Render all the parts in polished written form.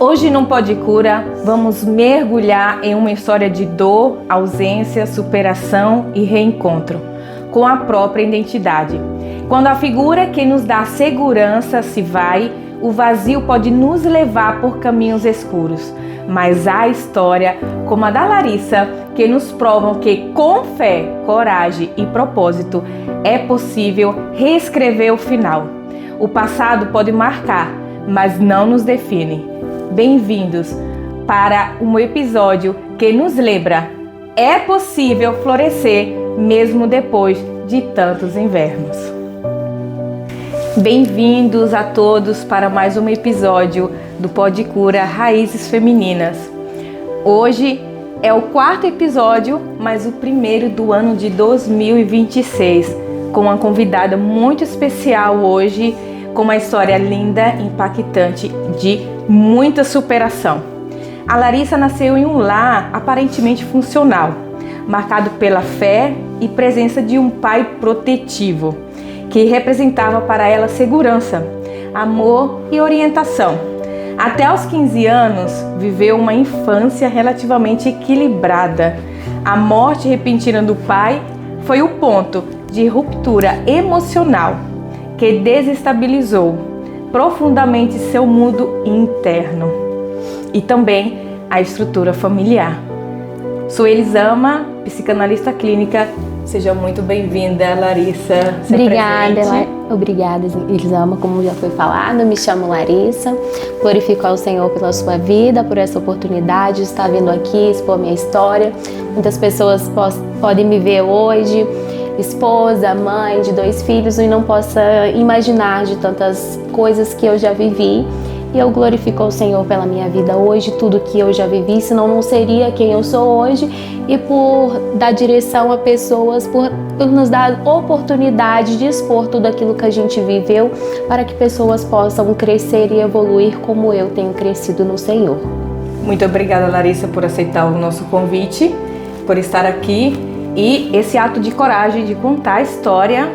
Hoje no Pode Cura, vamos mergulhar em uma história de dor, ausência, superação e reencontro com a própria identidade. Quando a figura que nos dá segurança se vai, o vazio pode nos levar por caminhos escuros. Mas há história, como a da Larissa, que nos provam que com fé, coragem e propósito é possível reescrever o final. O passado pode marcar, mas não nos define. Bem-vindos para um episódio que nos lembra: é possível florescer mesmo depois de tantos invernos. Bem-vindos a todos para mais um episódio do Pode Cura Raízes Femininas. Hoje é o 4º episódio, mas o primeiro do ano de 2026, com uma convidada muito especial hoje, com uma história linda, impactante, de muita superação. A Larissa nasceu em um lar aparentemente funcional, marcado pela fé e presença de um pai protetivo, que representava para ela segurança, amor e orientação. Até aos 15 anos, viveu uma infância relativamente equilibrada. A morte repentina do pai foi o ponto de ruptura emocional que desestabilizou profundamente seu mundo interno e também a estrutura familiar. Sou Elisama, psicanalista clínica. Seja muito bem-vinda, Larissa. Obrigada, Elisama. Como já foi falado, me chamo Larissa. Glorifico ao Senhor pela sua vida, por essa oportunidade de estar vindo aqui expor minha história. Muitas pessoas podem me ver hoje, esposa, mãe de 2 filhos, e não possa imaginar de tantas coisas que eu já vivi. E eu glorifico ao Senhor pela minha vida hoje, tudo que eu já vivi, senão não seria quem eu sou hoje, e por dar direção a pessoas, por nos dar oportunidade de expor tudo aquilo que a gente viveu, para que pessoas possam crescer e evoluir como eu tenho crescido no Senhor. Muito obrigada, Larissa, por aceitar o nosso convite, por estar aqui, e esse ato de coragem de contar a história,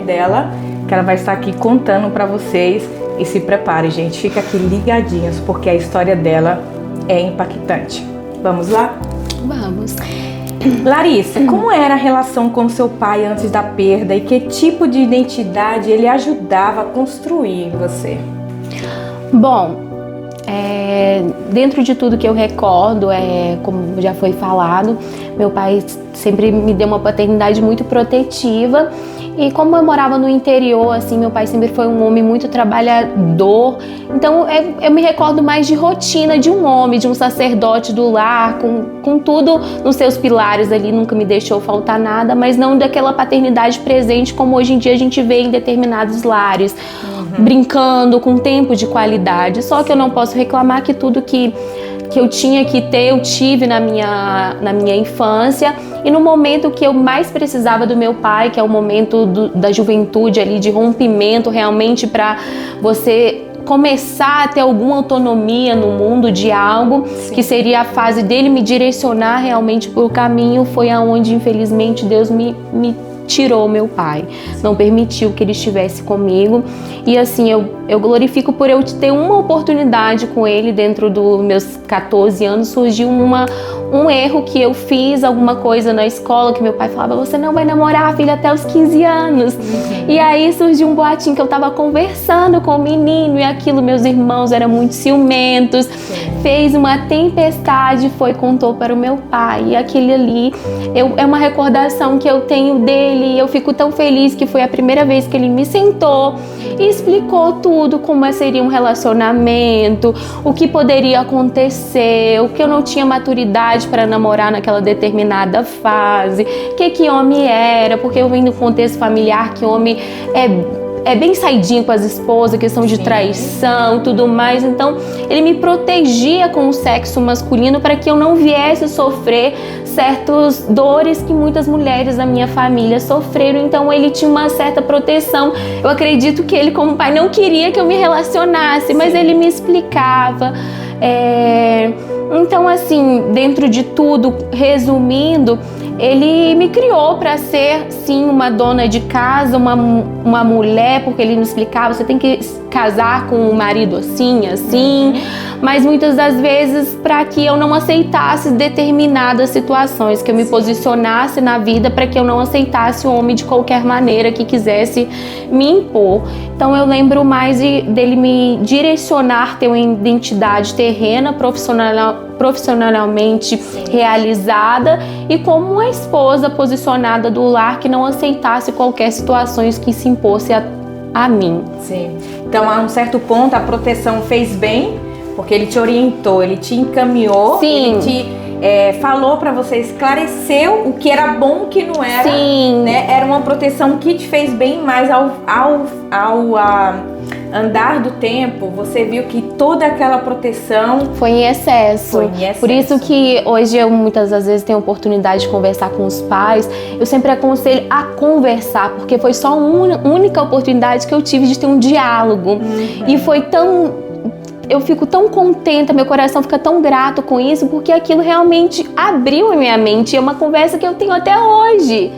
dela, que ela vai estar aqui contando para vocês. E se prepare, gente, fica aqui ligadinhos, porque a história dela é impactante. Vamos lá? Vamos. Larissa, como era a relação com seu pai antes da perda e que tipo de identidade ele ajudava a construir em você? Bom, dentro de tudo que eu recordo, como já foi falado, meu pai sempre me deu uma paternidade muito protetiva. E como eu morava no interior, assim, meu pai sempre foi um homem muito trabalhador. Então eu me recordo mais de rotina de um homem, de um sacerdote do lar, com tudo nos seus pilares ali, nunca me deixou faltar nada, mas não daquela paternidade presente como hoje em dia a gente vê em determinados lares, brincando, com tempo de qualidade. Só que eu não posso reclamar que tudo que eu tinha que ter, eu tive na minha infância. E no momento que eu mais precisava do meu pai, que é o momento da juventude ali, de rompimento realmente, para você começar a ter alguma autonomia no mundo de algo, que seria a fase dele me direcionar realmente por caminho, foi aonde infelizmente Deus me tirou meu pai, não permitiu que ele estivesse comigo. E assim, eu glorifico por eu ter uma oportunidade com ele. Dentro dos meus 14 anos surgiu um erro que eu fiz, alguma coisa na escola, que meu pai falava: você não vai namorar, filha, até os 15 anos. E aí surgiu um boatinho que eu tava conversando com o menino, e aquilo, meus irmãos eram muito ciumentos, fez uma tempestade, contou para o meu pai. E aquele ali é uma recordação que eu tenho dele. E eu fico tão feliz que foi a primeira vez que ele me sentou e explicou tudo, como seria um relacionamento, o que poderia acontecer, o que eu não tinha maturidade para namorar naquela determinada fase, que homem era, porque eu venho do contexto familiar que homem é bem saidinho com as esposas, questão de traição e tudo mais. Então ele me protegia com o sexo masculino para que eu não viesse sofrer certas dores que muitas mulheres da minha família sofreram. Então ele tinha uma certa proteção. Eu acredito que ele, como pai, não queria que eu me relacionasse, mas ele me explicava. Então, assim, dentro de tudo, resumindo, ele me criou para ser, sim, uma dona de casa, uma mulher, porque ele me explicava: você tem que casar com um marido assim, mas muitas das vezes para que eu não aceitasse determinadas situações, que eu me posicionasse na vida para que eu não aceitasse o homem de qualquer maneira que quisesse me impor. Então eu lembro mais dele me direcionar, ter uma identidade terrena, profissionalmente realizada e como uma esposa posicionada do lar que não aceitasse qualquer situação que se impôsse a mim. Sim. Então, a um certo ponto, a proteção fez bem, porque ele te orientou, ele te encaminhou, Sim. ele te falou para você, esclareceu o que era bom, o que não era. Sim. Né? Era uma proteção que te fez bem, mas ao andar do tempo, você viu que toda aquela proteção foi em excesso. Por isso que hoje eu muitas das vezes tenho a oportunidade de conversar com os pais. Eu sempre aconselho a conversar, porque foi só uma única oportunidade que eu tive de ter um diálogo. E foi tão... Eu fico tão contenta, meu coração fica tão grato com isso, porque aquilo realmente abriu a minha mente. É uma conversa que eu tenho até hoje.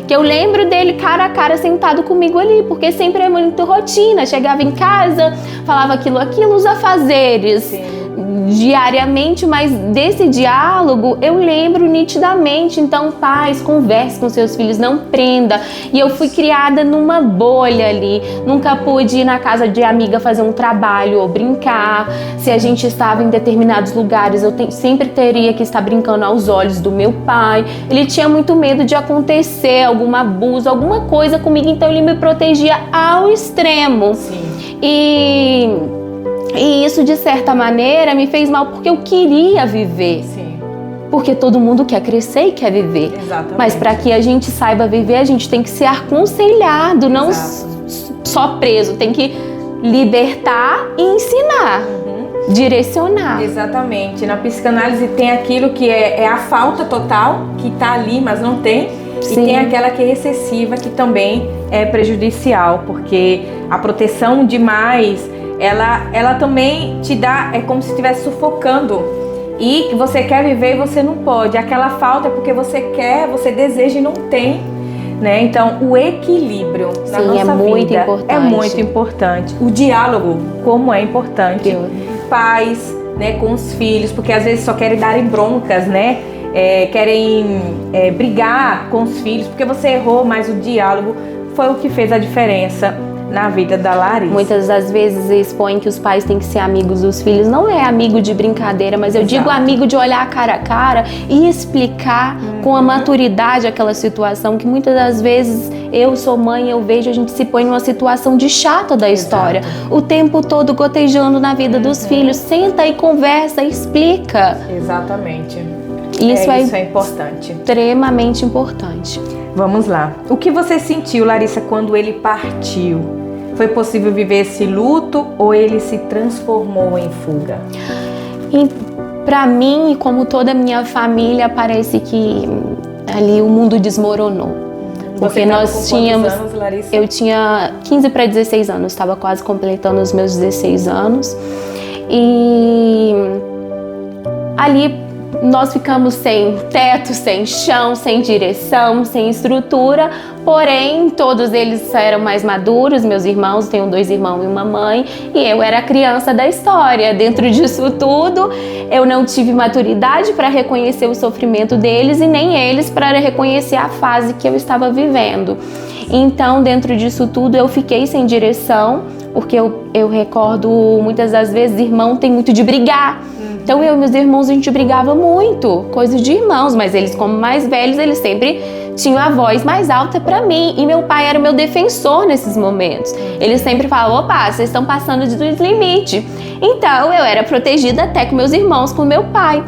Que eu lembro dele cara a cara sentado comigo ali, porque sempre é muito rotina. Chegava em casa, falava aquilo, os afazeres. Sim. Diariamente, mas desse diálogo eu lembro nitidamente. Então, pais, converse com seus filhos, não prenda. E eu fui criada numa bolha ali, nunca pude ir na casa de amiga fazer um trabalho ou brincar. Se a gente estava em determinados lugares, eu sempre teria que estar brincando aos olhos do meu pai. Ele tinha muito medo de acontecer algum abuso, alguma coisa comigo, então ele me protegia ao extremo. Sim. E isso, de certa maneira, me fez mal porque eu queria viver. Sim. Porque todo mundo quer crescer e quer viver. Exatamente. Mas para que a gente saiba viver, a gente tem que ser aconselhado, não só preso. Tem que libertar e ensinar, direcionar. Exatamente. Na psicanálise tem aquilo que é a falta total, que está ali, mas não tem. Sim. E tem aquela que é excessiva, que também é prejudicial, porque a proteção demais... Ela também te dá, é como se estivesse sufocando e você quer viver e você não pode. Aquela falta é porque você quer, você deseja e não tem, né? Então, o equilíbrio na nossa vida é muito importante. O diálogo, como é importante. Pais, né, com os filhos, porque às vezes só querem dar broncas, né? Querem brigar com os filhos porque você errou, mas o diálogo foi o que fez a diferença na vida da Larissa. Muitas das vezes expõem que os pais têm que ser amigos dos filhos. Não é amigo de brincadeira, mas eu digo amigo de olhar cara a cara e explicar com a maturidade aquela situação, que muitas das vezes eu sou mãe, eu vejo, a gente se põe numa situação de chata da história. O tempo todo gotejando na vida dos filhos. Senta e conversa, explica. Exatamente. Isso é importante. Extremamente importante. Vamos lá. O que você sentiu, Larissa, quando ele partiu? Foi possível viver esse luto ou ele se transformou em fuga? Para mim, como toda a minha família, parece que ali o mundo desmoronou. Porque nós tínhamos... Quantos anos, Larissa? Eu tinha 15 para 16 anos, estava quase completando os meus 16 anos. E ali nós ficamos sem teto, sem chão, sem direção, sem estrutura, porém todos eles eram mais maduros, meus irmãos, tenho 2 irmãos e uma mãe, e eu era a criança da história. Dentro disso tudo, eu não tive maturidade para reconhecer o sofrimento deles e nem eles para reconhecer a fase que eu estava vivendo. Então, dentro disso tudo, eu fiquei sem direção, porque eu recordo muitas das vezes, irmão tem muito de brigar. Então eu e meus irmãos, a gente brigava muito, coisa de irmãos, mas eles como mais velhos, eles sempre tinham a voz mais alta pra mim. E meu pai era o meu defensor nesses momentos. Ele sempre falava, opa, vocês estão passando dos limites. Então eu era protegida até com meus irmãos, com meu pai.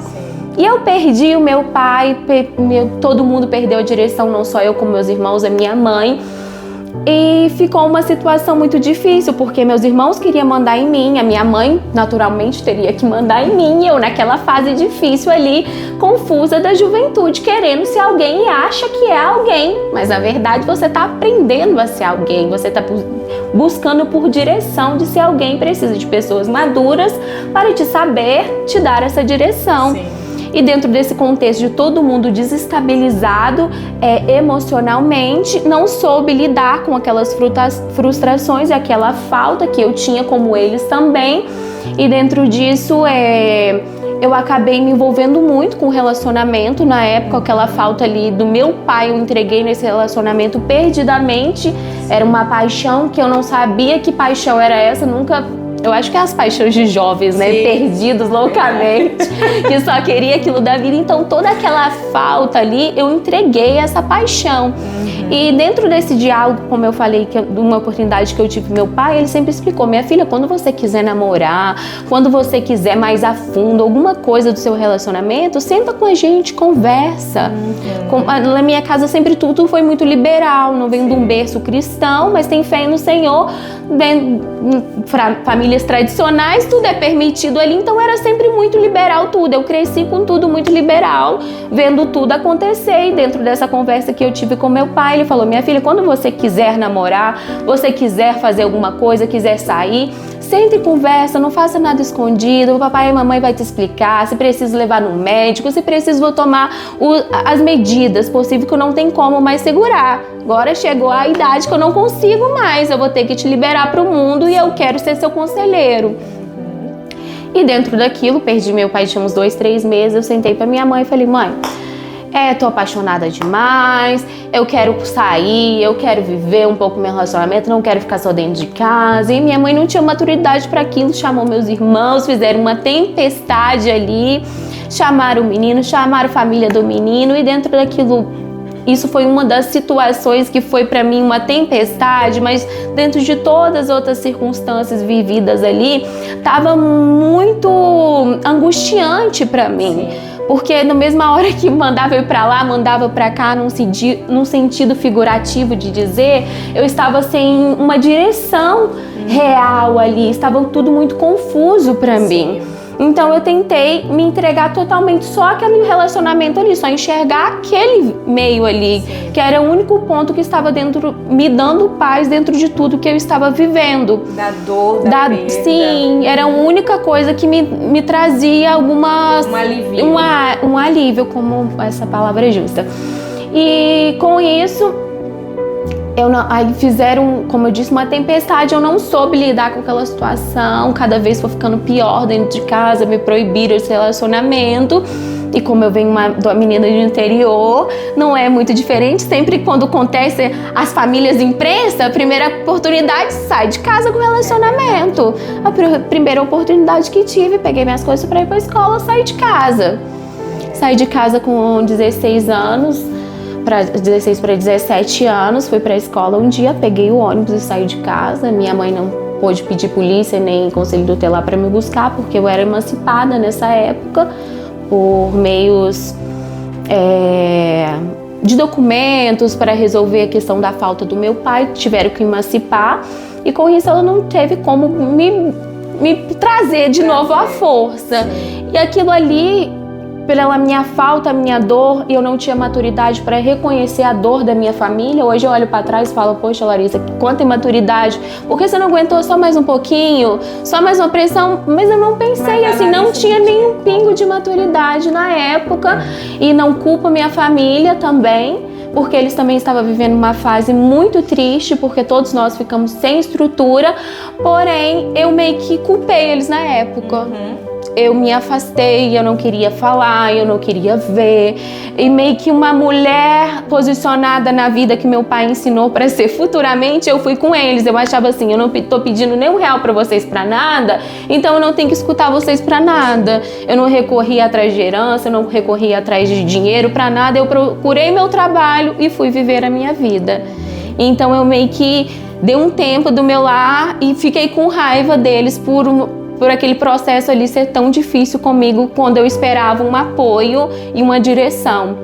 E eu perdi o meu pai, todo mundo perdeu a direção, não só eu como meus irmãos, a minha mãe. E ficou uma situação muito difícil, porque meus irmãos queriam mandar em mim, a minha mãe naturalmente teria que mandar em mim, e eu naquela fase difícil ali, confusa da juventude, querendo ser alguém e acha que é alguém, mas na verdade você está aprendendo a ser alguém, você está buscando por direção de ser alguém, precisa de pessoas maduras para te saber te dar essa direção. Sim. E dentro desse contexto de todo mundo desestabilizado emocionalmente, não soube lidar com aquelas frustrações e aquela falta que eu tinha, como eles também. E dentro disso, eu acabei me envolvendo muito com o relacionamento. Na época, aquela falta ali do meu pai, eu entreguei nesse relacionamento perdidamente. Era uma paixão que eu não sabia que paixão era essa, nunca... Eu acho que é as paixões de jovens, né? Sim. Perdidos loucamente, que só queria aquilo da vida. Então, toda aquela falta ali, eu entreguei essa paixão. E dentro desse diálogo, como eu falei, que uma oportunidade que eu tive com meu pai, ele sempre explicou: minha filha, quando você quiser namorar, quando você quiser mais a fundo alguma coisa do seu relacionamento, senta com a gente, conversa. Na minha casa sempre tudo foi muito liberal, não venho de um berço cristão, mas tem fé no Senhor. Famílias tradicionais, tudo é permitido ali, então era sempre muito liberal tudo. Eu cresci com tudo muito liberal, vendo tudo acontecer. E dentro dessa conversa que eu tive com meu pai, ele falou: minha filha, quando você quiser namorar, você quiser fazer alguma coisa, quiser sair, senta e conversa, não faça nada escondido, o papai e a mamãe vai te explicar, se precisa levar no médico, se precisa vou tomar as medidas possíveis, que não tem como mais segurar. Agora chegou a idade que eu não consigo mais, eu vou ter que te liberar para o mundo e eu quero ser seu conselheiro. E dentro daquilo, perdi meu pai, tinha uns 2, 3 meses, eu sentei para minha mãe e falei: mãe, tô apaixonada demais, eu quero sair, eu quero viver um pouco meu relacionamento, não quero ficar só dentro de casa. E minha mãe não tinha maturidade para aquilo, chamou meus irmãos, fizeram uma tempestade ali, chamaram o menino, chamaram a família do menino, e dentro daquilo, isso foi uma das situações que foi para mim uma tempestade, mas dentro de todas as outras circunstâncias vividas ali, estava muito angustiante para mim. Porque na mesma hora que mandava eu ir pra lá, mandava pra cá, num sentido figurativo de dizer, eu estava sem uma direção real ali, estava tudo muito confuso pra mim. Então eu tentei me entregar totalmente só aquele relacionamento ali, só enxergar aquele meio ali, que era o único ponto que estava dentro, me dando paz dentro de tudo que eu estava vivendo. Da dor, da perda. Sim, era a única coisa que me trazia um alívio. Um alívio, como essa palavra é justa. E com isso, aí fizeram, como eu disse, uma tempestade. Eu não soube lidar com aquela situação. Cada vez foi ficando pior dentro de casa. Me proibiram esse relacionamento. E como eu venho de uma menina do interior, não é muito diferente. Sempre quando acontece as famílias de imprensa, a primeira oportunidade, sai de casa com relacionamento. A primeira oportunidade que tive, peguei minhas coisas para ir para a escola, saí de casa. Saí de casa com 16 anos. 16 para 17 anos, fui para a escola um dia, peguei o ônibus e saí de casa. Minha mãe não pôde pedir polícia nem conselho tutelar para me buscar, porque eu era emancipada nessa época, por meios de documentos para resolver a questão da falta do meu pai, tiveram que emancipar, e com isso ela não teve como me trazer de novo à força. E aquilo ali, pela minha falta, a minha dor, e eu não tinha maturidade para reconhecer a dor da minha família. Hoje eu olho para trás e falo: poxa, Larissa, quanta imaturidade, por que você não aguentou só mais um pouquinho, só mais uma pressão? Mas eu não pensei assim, não tinha nenhum pingo de maturidade na época. E não culpo minha família também, porque eles também estavam vivendo uma fase muito triste, porque todos nós ficamos sem estrutura. Porém, eu meio que culpei eles na época. Eu me afastei, eu não queria falar, eu não queria ver. E meio que uma mulher posicionada na vida que meu pai ensinou para ser futuramente, eu fui com eles. Eu achava assim: eu não tô pedindo nem R$1 para vocês para nada, então eu não tenho que escutar vocês para nada. Eu não recorri atrás de herança, eu não recorri atrás de dinheiro para nada. Eu procurei meu trabalho e fui viver a minha vida. Então eu meio que dei um tempo do meu lar e fiquei com raiva deles por aquele processo ali ser tão difícil comigo, quando eu esperava um apoio e uma direção.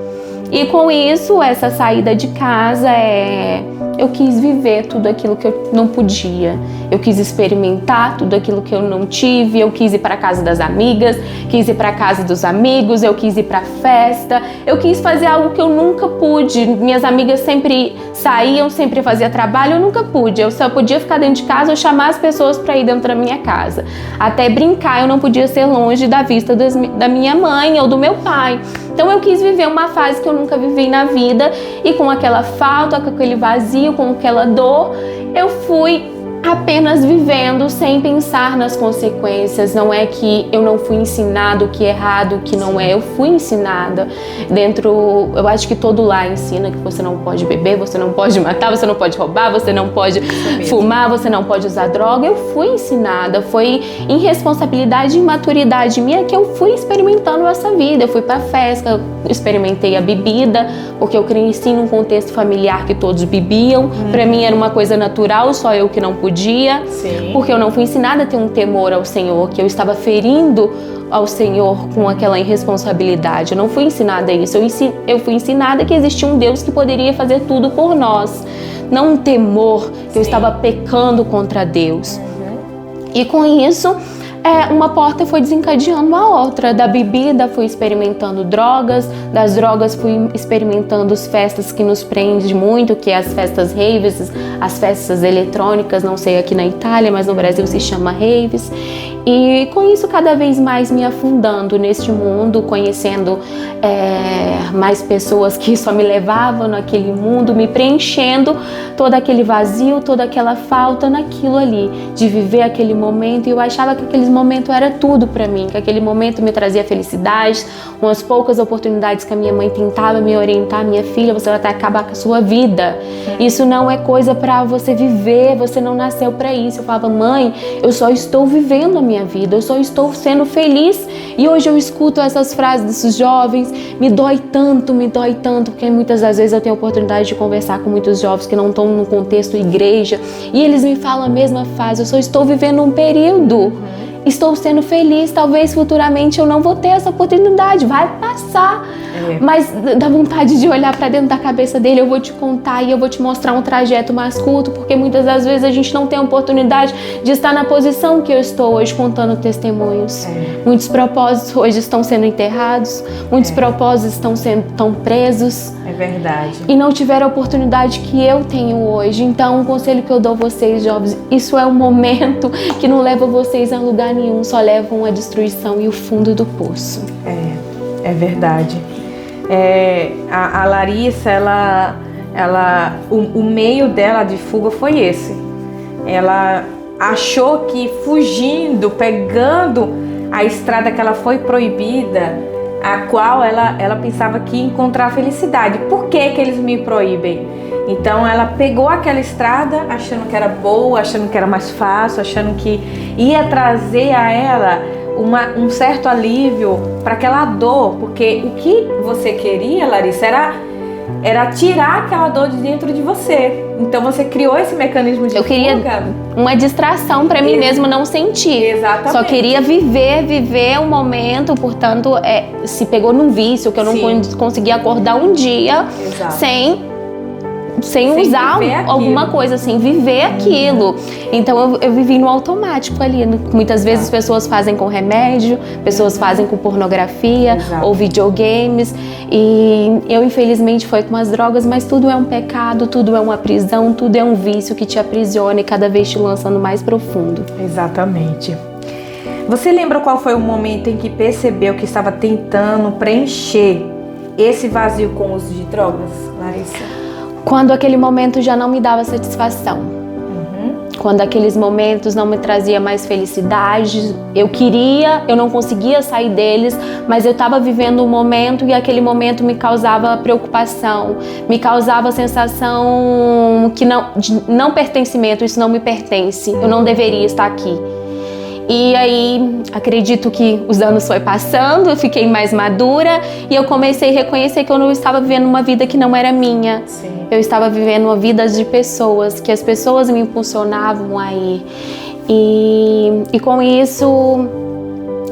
E com isso, essa saída de casa, eu quis viver tudo aquilo que eu não podia. Eu quis experimentar tudo aquilo que eu não tive. Eu quis ir para casa das amigas, quis ir para casa dos amigos, eu quis ir para festa. Eu quis fazer algo que eu nunca pude. Minhas amigas sempre saíam, sempre faziam trabalho, eu nunca pude. Eu só podia ficar dentro de casa ou chamar as pessoas para ir dentro da minha casa. Até brincar, eu não podia ser longe da vista da minha mãe ou do meu pai. Então eu quis viver uma fase que eu nunca vivi na vida, e com aquela falta, com aquele vazio, com aquela dor, eu fui apenas vivendo sem pensar nas consequências. Não é que eu não fui ensinado o que é errado, o que não é. Eu fui ensinada eu acho que todo lar ensina que você não pode beber, você não pode matar, você não pode roubar, você não pode fumar, você não pode usar droga. Eu fui ensinada, foi irresponsabilidade e imaturidade minha que eu fui experimentando essa vida. Eu fui pra festa, experimentei a bebida, porque eu cresci num contexto familiar que todos bebiam. Pra mim era uma coisa natural, só eu que não podia. Sim. Porque eu não fui ensinada a ter um temor ao Senhor, que eu estava ferindo ao Senhor com aquela irresponsabilidade. Eu não fui ensinada isso. Eu fui ensinada que existia um Deus que poderia fazer tudo por nós. Não um temor que eu estava pecando contra Deus. E com isso, uma porta foi desencadeando a outra. Da bebida fui experimentando drogas, das drogas fui experimentando as festas que nos prendem muito, que é as festas raves, as festas eletrônicas, não sei aqui na Itália, mas no Brasil se chama raves. E com isso cada vez mais me afundando neste mundo, conhecendo mais pessoas que só me levavam naquele mundo, me preenchendo todo aquele vazio, toda aquela falta naquilo ali, de viver aquele momento. E eu achava que aquele momento era tudo para mim, que aquele momento me trazia felicidade, umas poucas oportunidades que a minha mãe tentava me orientar: minha filha, você vai até acabar com a sua vida. Isso não é coisa para você viver, você não nasceu para isso. Eu falava: mãe, eu só estou vivendo a minha vida, eu só estou sendo feliz. E hoje eu escuto essas frases desses jovens, me dói tanto, porque muitas das vezes eu tenho a oportunidade de conversar com muitos jovens que não estão no contexto igreja, e eles me falam a mesma frase: eu só estou vivendo um período, estou sendo feliz, talvez futuramente eu não vou ter essa oportunidade, vai passar. Mas dá vontade de olhar para dentro da cabeça dele. Eu vou te contar e eu vou te mostrar um trajeto mais curto, porque muitas das vezes a gente não tem a oportunidade de estar na posição que eu estou hoje, contando testemunhos. Muitos propósitos hoje estão sendo enterrados, muitos propósitos estão presos. É verdade. E não tiveram a oportunidade que eu tenho hoje. Então, o conselho que eu dou a vocês, jovens, isso é um momento que não leva vocês a lugar nenhum, só levam a destruição e o fundo do poço. É verdade. A Larissa, o meio dela de fuga foi esse. Ela achou que fugindo, pegando a estrada que ela foi proibida, a qual ela pensava que ia encontrar felicidade. Por que eles me proíbem? Então ela pegou aquela estrada achando que era boa, achando que era mais fácil, achando que ia trazer a ela um certo alívio para aquela dor, porque o que você queria, Larissa, era tirar aquela dor de dentro de você. Então você criou esse mecanismo de fuga. Eu queria uma distração para mim mesmo não sentir. Exatamente. Só queria viver um momento, portanto, se pegou num vício que eu não conseguia acordar um dia sem usar alguma coisa, sem viver aquilo. Então eu vivi no automático ali. Muitas vezes pessoas fazem com remédio, pessoas fazem com pornografia ou videogames. E eu, infelizmente, foi com as drogas, mas tudo é um pecado, tudo é uma prisão, tudo é um vício que te aprisiona e cada vez te lançando mais profundo. Exatamente. Você lembra qual foi o momento em que percebeu que estava tentando preencher esse vazio com o uso de drogas, Larissa? Quando aquele momento já não me dava satisfação. Quando aqueles momentos não me traziam mais felicidade. Eu não conseguia sair deles, mas eu estava vivendo um momento e aquele momento me causava preocupação, me causava a sensação de não pertencimento. Isso não me pertence, eu não deveria estar aqui. E aí, acredito que os anos foi passando, eu fiquei mais madura e eu comecei a reconhecer que eu não estava vivendo uma vida que não era minha. Sim. Eu estava vivendo uma vida de pessoas, que as pessoas me impulsionavam a ir. E com isso,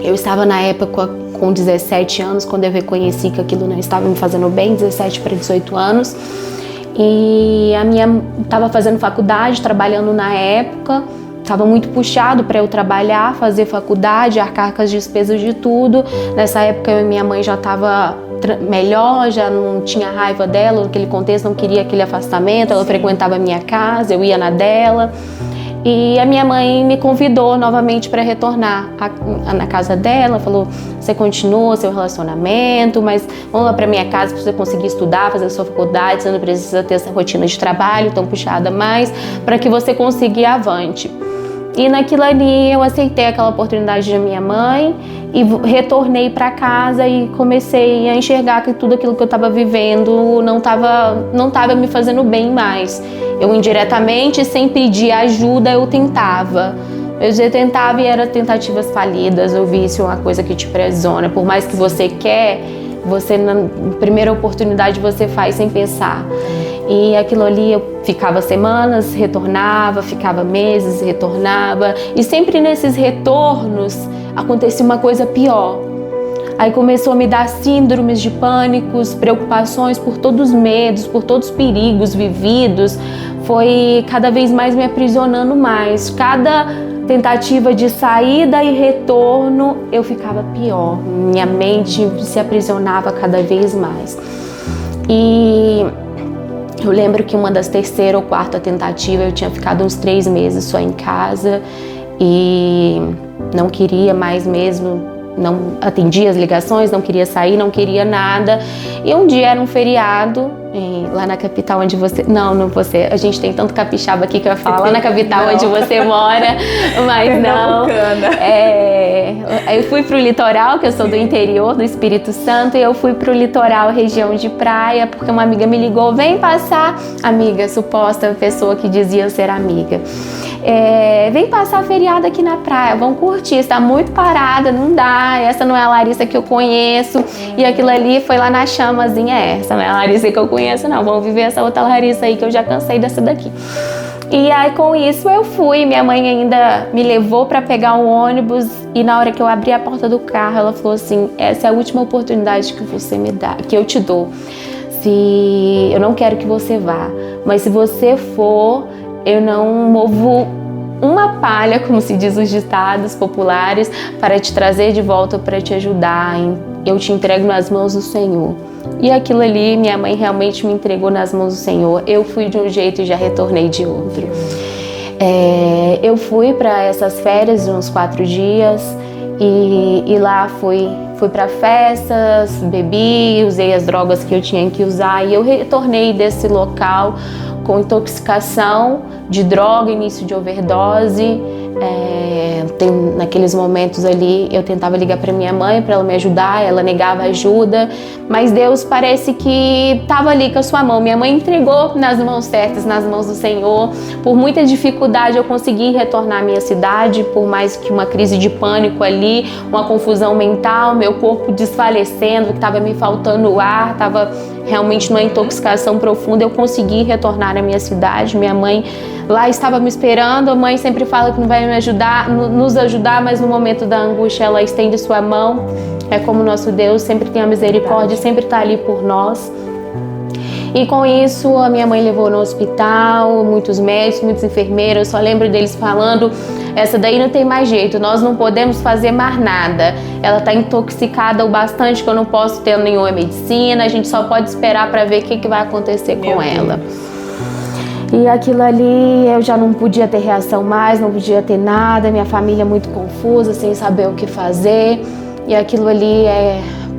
eu estava na época com 17 anos, quando eu reconheci que aquilo não estava me fazendo bem, 17 para 18 anos. E estava fazendo faculdade, trabalhando na época. Estava muito puxado para eu trabalhar, fazer faculdade, arcar com as despesas de tudo. Nessa época eu e minha mãe já estava melhor, já não tinha raiva dela naquele contexto, não queria aquele afastamento. Ela frequentava a minha casa, eu ia na dela. E a minha mãe me convidou novamente para retornar na casa dela, falou: você continua seu relacionamento, mas vamos lá para minha casa para você conseguir estudar, fazer a sua faculdade, você não precisa ter essa rotina de trabalho tão puxada mais, para que você consiga ir avante. E naquilo ali eu aceitei aquela oportunidade da minha mãe e retornei para casa e comecei a enxergar que tudo aquilo que eu estava vivendo não estava me fazendo bem mais. Eu indiretamente, sem pedir ajuda, eu tentava. Eu tentava e eram tentativas falidas. O vício é uma coisa que te aprisiona. Por mais que você quer, você na primeira oportunidade você faz sem pensar. E aquilo ali eu ficava semanas, retornava, ficava meses, retornava. E sempre nesses retornos acontecia uma coisa pior. Aí começou a me dar síndromes de pânicos, preocupações por todos os medos, por todos os perigos vividos. Foi cada vez mais me aprisionando mais. Cada tentativa de saída e retorno, eu ficava pior. Minha mente se aprisionava cada vez mais. E eu lembro que uma das terceira ou quarta tentativa eu tinha ficado uns 3 meses só em casa e não queria mais mesmo, não atendia as ligações, não queria sair, não queria nada. E um dia era um feriado lá na capital onde você... Não você. A gente tem tanto capixaba aqui que eu ia falar lá na capital onde você mora, mas não. Eu fui pro litoral, que eu sou do interior do Espírito Santo, e eu fui pro litoral, região de praia, porque uma amiga me ligou: vem passar, amiga, suposta pessoa que dizia ser amiga. Vem passar feriado aqui na praia, vão curtir, está muito parada, não dá, essa não é a Larissa que eu conheço, e aquilo ali foi lá na chamazinha, essa não é a Larissa que eu conheço não, vamos viver essa outra Larissa aí que eu já cansei dessa daqui. E aí com isso eu fui, minha mãe ainda me levou para pegar um ônibus e na hora que eu abri a porta do carro ela falou assim: essa é a última oportunidade que você me dá, que eu te dou. Eu não quero que você vá, mas se você for, eu não movo uma palha, como se diz os ditados populares, para te trazer de volta, para te ajudar. Eu te entrego nas mãos do Senhor. E aquilo ali, minha mãe realmente me entregou nas mãos do Senhor. Eu fui de um jeito e já retornei de outro. Eu fui para essas férias de uns 4 dias e lá fui para festas, bebi, usei as drogas que eu tinha que usar e eu retornei desse local com intoxicação de droga, início de overdose. Naqueles momentos ali eu tentava ligar para minha mãe para ela me ajudar, ela negava ajuda, mas Deus parece que estava ali com a sua mão. Minha mãe entregou nas mãos certas, nas mãos do Senhor. Por muita dificuldade eu consegui retornar à minha cidade, por mais que uma crise de pânico ali, uma confusão mental, meu corpo desfalecendo, que estava me faltando ar, estava realmente numa intoxicação profunda. Eu consegui retornar à minha cidade. Minha mãe lá estava me esperando. A mãe sempre fala que não vai me ajudar, nos ajudar, mas no momento da angústia ela estende sua mão. É como nosso Deus sempre tem a misericórdia, sempre está ali por nós. E com isso a minha mãe levou no hospital, muitos médicos, muitos enfermeiros. Eu só lembro deles falando: essa daí não tem mais jeito, nós não podemos fazer mais nada. Ela está intoxicada o bastante que eu não posso ter nenhuma medicina, a gente só pode esperar para ver o que vai acontecer com ela. E aquilo ali eu já não podia ter reação mais, não podia ter nada, minha família muito confusa, sem saber o que fazer. E aquilo ali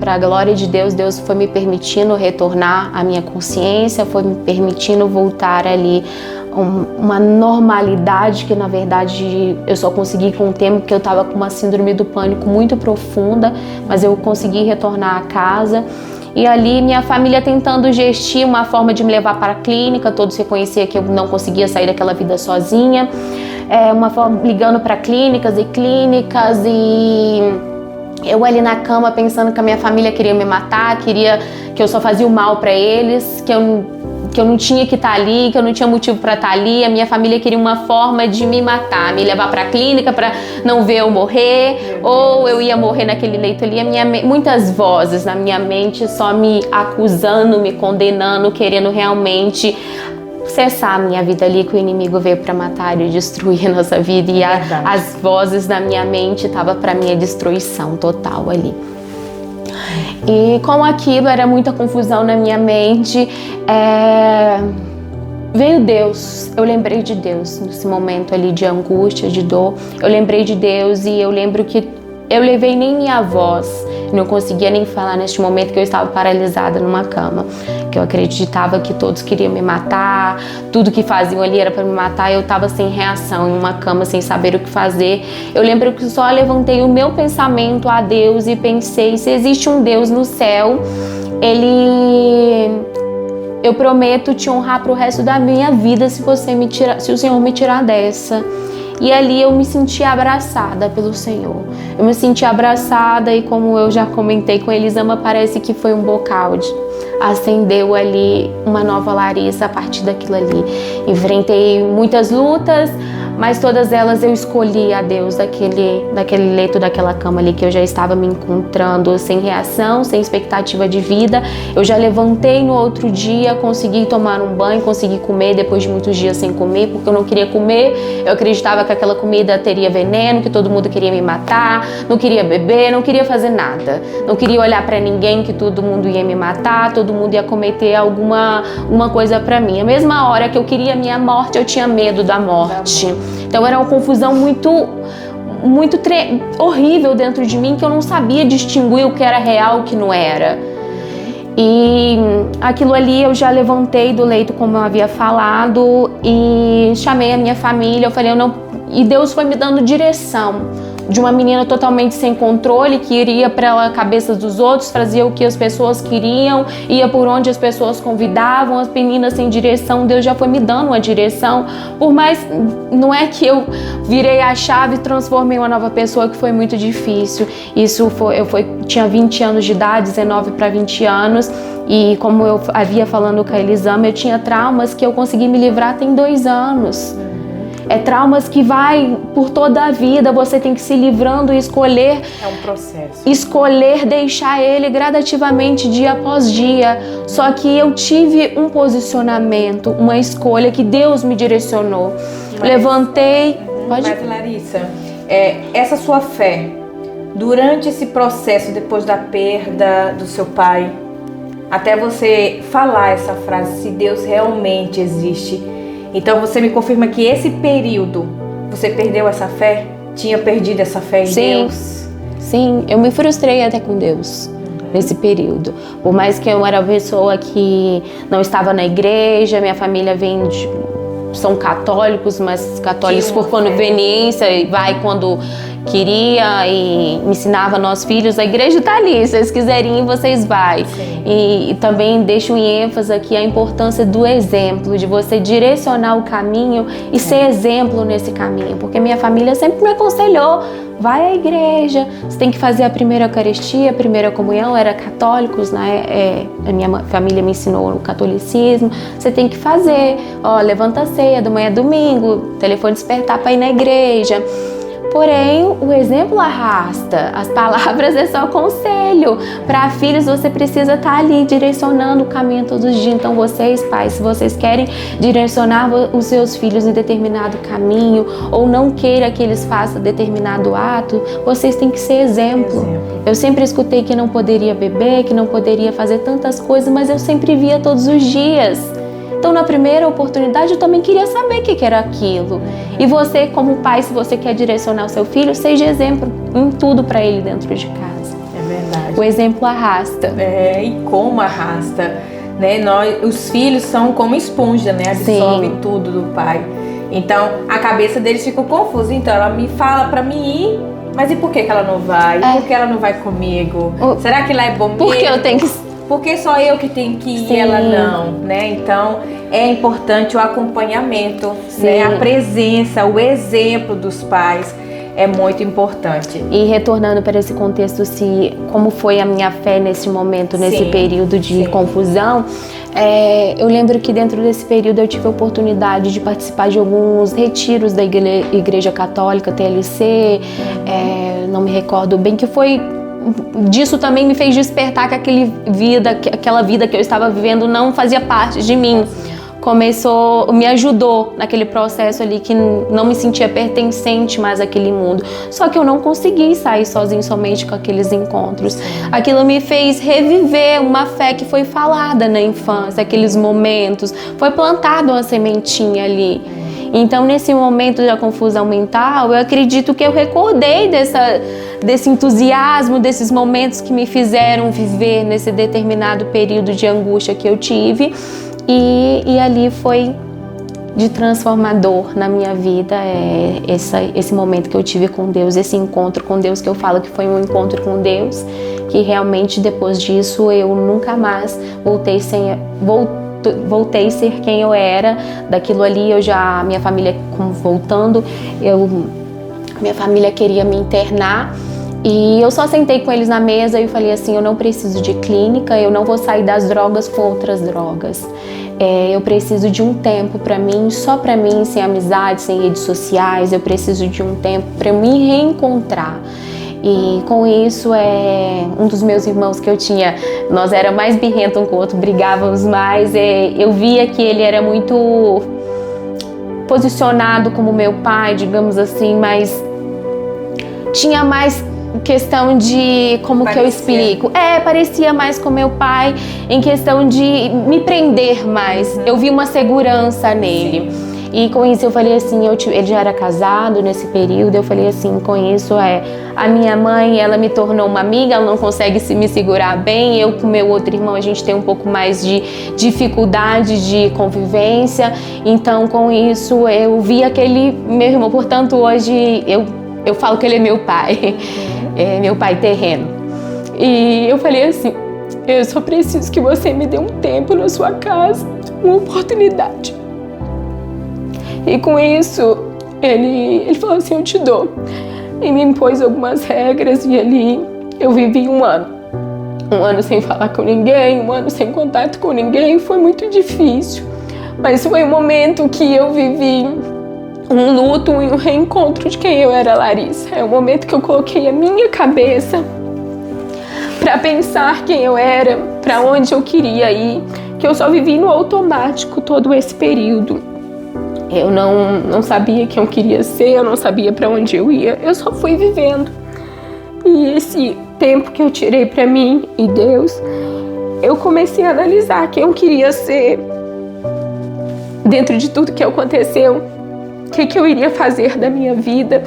para a glória de Deus, Deus foi me permitindo retornar à minha consciência, foi me permitindo voltar ali uma normalidade que na verdade eu só consegui com o tempo, porque eu estava com uma síndrome do pânico muito profunda, mas eu consegui retornar a casa. E ali minha família tentando gestir uma forma de me levar para a clínica, todos reconheciam que eu não conseguia sair daquela vida sozinha, uma forma ligando para clínicas e eu ali na cama pensando que a minha família queria me matar, queria que eu só fazia o mal para eles, que eu não tinha que estar ali, que eu não tinha motivo para estar ali. A minha família queria uma forma de me matar, me levar para a clínica para não ver eu morrer, ou eu ia morrer naquele leito ali. Muitas vozes na minha mente só me acusando, me condenando, querendo realmente cessar a minha vida ali, que o inimigo veio para matar e destruir a nossa vida. E as vozes da minha mente estavam para minha destruição total ali. E com aquilo era muita confusão na minha mente. veio Deus. Eu lembrei de Deus nesse momento ali de angústia, de dor. Eu lembrei de Deus e eu lembro que eu levei nem minha voz. Não conseguia nem falar neste momento que eu estava paralisada numa cama, que eu acreditava que todos queriam me matar, tudo que faziam ali era para me matar, e eu estava sem reação, em uma cama, sem saber o que fazer. Eu lembro que só levantei o meu pensamento a Deus e pensei, se existe um Deus no céu, eu prometo te honrar para o resto da minha vida se o Senhor me tirar dessa. E ali eu me senti abraçada pelo Senhor. Eu me senti abraçada e, como eu já comentei com Elisama, parece que foi um bocal. Acendeu ali uma nova Larissa a partir daquilo ali. Enfrentei muitas lutas, mas todas elas eu escolhi a Deus daquele leito, daquela cama ali que eu já estava me encontrando sem reação, sem expectativa de vida. Eu já levantei no outro dia, consegui tomar um banho, consegui comer depois de muitos dias sem comer, porque eu não queria comer. Eu acreditava que aquela comida teria veneno, que todo mundo queria me matar, não queria beber, não queria fazer nada. Não queria olhar para ninguém, que todo mundo ia me matar, todo mundo ia cometer alguma coisa para mim. A mesma hora que eu queria a minha morte, eu tinha medo da morte. Então era uma confusão muito horrível dentro de mim, que eu não sabia distinguir o que era real e o que não era. E aquilo ali eu já levantei do leito, como eu havia falado, e chamei a minha família. Eu falei, e Deus foi me dando direção. De uma menina totalmente sem controle, que iria pela cabeça dos outros, fazia o que as pessoas queriam, ia por onde as pessoas convidavam, as meninas sem direção. Deus já foi me dando uma direção, por mais, não é que eu virei a chave e transformei uma nova pessoa, que foi muito difícil. Tinha 20 anos de idade, 19 para 20 anos, e como eu havia falando com a Elisama, eu tinha traumas que eu consegui me livrar tem 2 anos. É traumas que vai por toda a vida, você tem que se livrando e escolher. É um processo. Escolher deixar ele gradativamente, dia após dia. Só que eu tive um posicionamento, uma escolha que Deus me direcionou. Levantei. Mas Larissa, essa sua fé, durante esse processo, depois da perda do seu pai, até você falar essa frase, se Deus realmente existe, então você me confirma que esse período você perdeu essa fé? Tinha perdido essa fé em Deus? Sim, eu me frustrei até com Deus nesse período. Por mais que eu era uma pessoa que não estava na igreja, minha família são católicos, mas católicos por conveniência, e vai quando queria, e ensinava nossos filhos, a igreja está ali, se vocês quiserem ir, vocês vão. E também deixo em ênfase aqui a importância do exemplo, de você direcionar o caminho e ser exemplo nesse caminho, porque minha família sempre me aconselhou, vai à igreja, você tem que fazer a primeira Eucaristia, a primeira comunhão, era católicos, né? A minha família me ensinou o catolicismo, você tem que fazer, levanta a ceia, de manhã a domingo, telefone despertar para ir na igreja. Porém, o exemplo arrasta, as palavras é só conselho. Para filhos, você precisa estar ali direcionando o caminho todos os dias. Então, vocês, pais, se vocês querem direcionar os seus filhos em determinado caminho, ou não queira que eles façam determinado ato, vocês têm que ser exemplo. Eu sempre escutei que não poderia beber, que não poderia fazer tantas coisas, mas eu sempre via todos os dias. Então, na primeira oportunidade, eu também queria saber o que era aquilo. E você, como pai, se você quer direcionar o seu filho, seja exemplo em tudo para ele dentro de casa. É verdade. O exemplo arrasta. E como arrasta, né? Os filhos são como esponja, né? Absorvem tudo do pai. Então, a cabeça deles fica confusa. Então, ela me fala para mim ir, mas e por que ela não vai? Por que ela não vai comigo? Será que lá é bom mesmo? Porque eu tenho que... Porque só eu que tenho que ir, ela não, né? Então, é importante o acompanhamento, né? A presença, o exemplo dos pais é muito importante. E retornando para esse contexto, como foi a minha fé nesse momento, nesse período de confusão, eu lembro que dentro desse período eu tive a oportunidade de participar de alguns retiros da Igreja Católica, TLC, não me recordo bem, que foi... Disso também me fez despertar que aquela vida que eu estava vivendo não fazia parte de mim. me ajudou naquele processo ali que não me sentia pertencente mais àquele mundo. Só que eu não consegui sair sozinho somente com aqueles encontros. Aquilo me fez reviver uma fé que foi falada na infância, aqueles momentos. Foi plantada uma sementinha ali. Então, nesse momento da confusão mental, eu acredito que eu recordei desse entusiasmo, desses momentos que me fizeram viver nesse determinado período de angústia que eu tive. E ali foi de transformador na minha vida, esse momento que eu tive com Deus, esse encontro com Deus, que eu falo que foi um encontro com Deus, que realmente depois disso eu nunca mais voltei a ser quem eu era. Daquilo ali minha família voltando, minha família queria me internar. E eu só sentei com eles na mesa e falei assim, eu não preciso de clínica, eu não vou sair das drogas com outras drogas. Eu preciso de um tempo para mim, só para mim, sem amizade, sem redes sociais. Eu preciso de um tempo para me reencontrar. E com isso, um dos meus irmãos que eu tinha, nós era mais birrento um com o outro, brigávamos mais. Eu via que ele era muito posicionado como meu pai, digamos assim, mas tinha mais questão de, como que eu explico? Parecia mais com meu pai em questão de me prender mais. Eu vi uma segurança nele. Sim. E com isso eu falei assim, ele já era casado nesse período, eu falei assim, com isso a minha mãe, ela me tornou uma amiga, ela não consegue me segurar bem, eu com meu outro irmão, a gente tem um pouco mais de dificuldade de convivência, então com isso eu vi aquele meu irmão, portanto hoje eu falo que ele é meu pai, meu pai terreno. E eu falei assim, eu só preciso que você me dê um tempo na sua casa, uma oportunidade. E com isso, ele falou assim, eu te dou. E me impôs algumas regras e ali eu vivi um ano. Um ano sem falar com ninguém, um ano sem contato com ninguém, foi muito difícil. Mas foi um momento que eu vivi um luto e um reencontro de quem eu era, Larissa. É um momento que eu coloquei a minha cabeça para pensar quem eu era, para onde eu queria ir, que eu só vivi no automático todo esse período. Eu não sabia quem eu queria ser, eu não sabia para onde eu ia, eu só fui vivendo. E esse tempo que eu tirei para mim e Deus, eu comecei a analisar quem eu queria ser dentro de tudo que aconteceu, o que eu iria fazer da minha vida.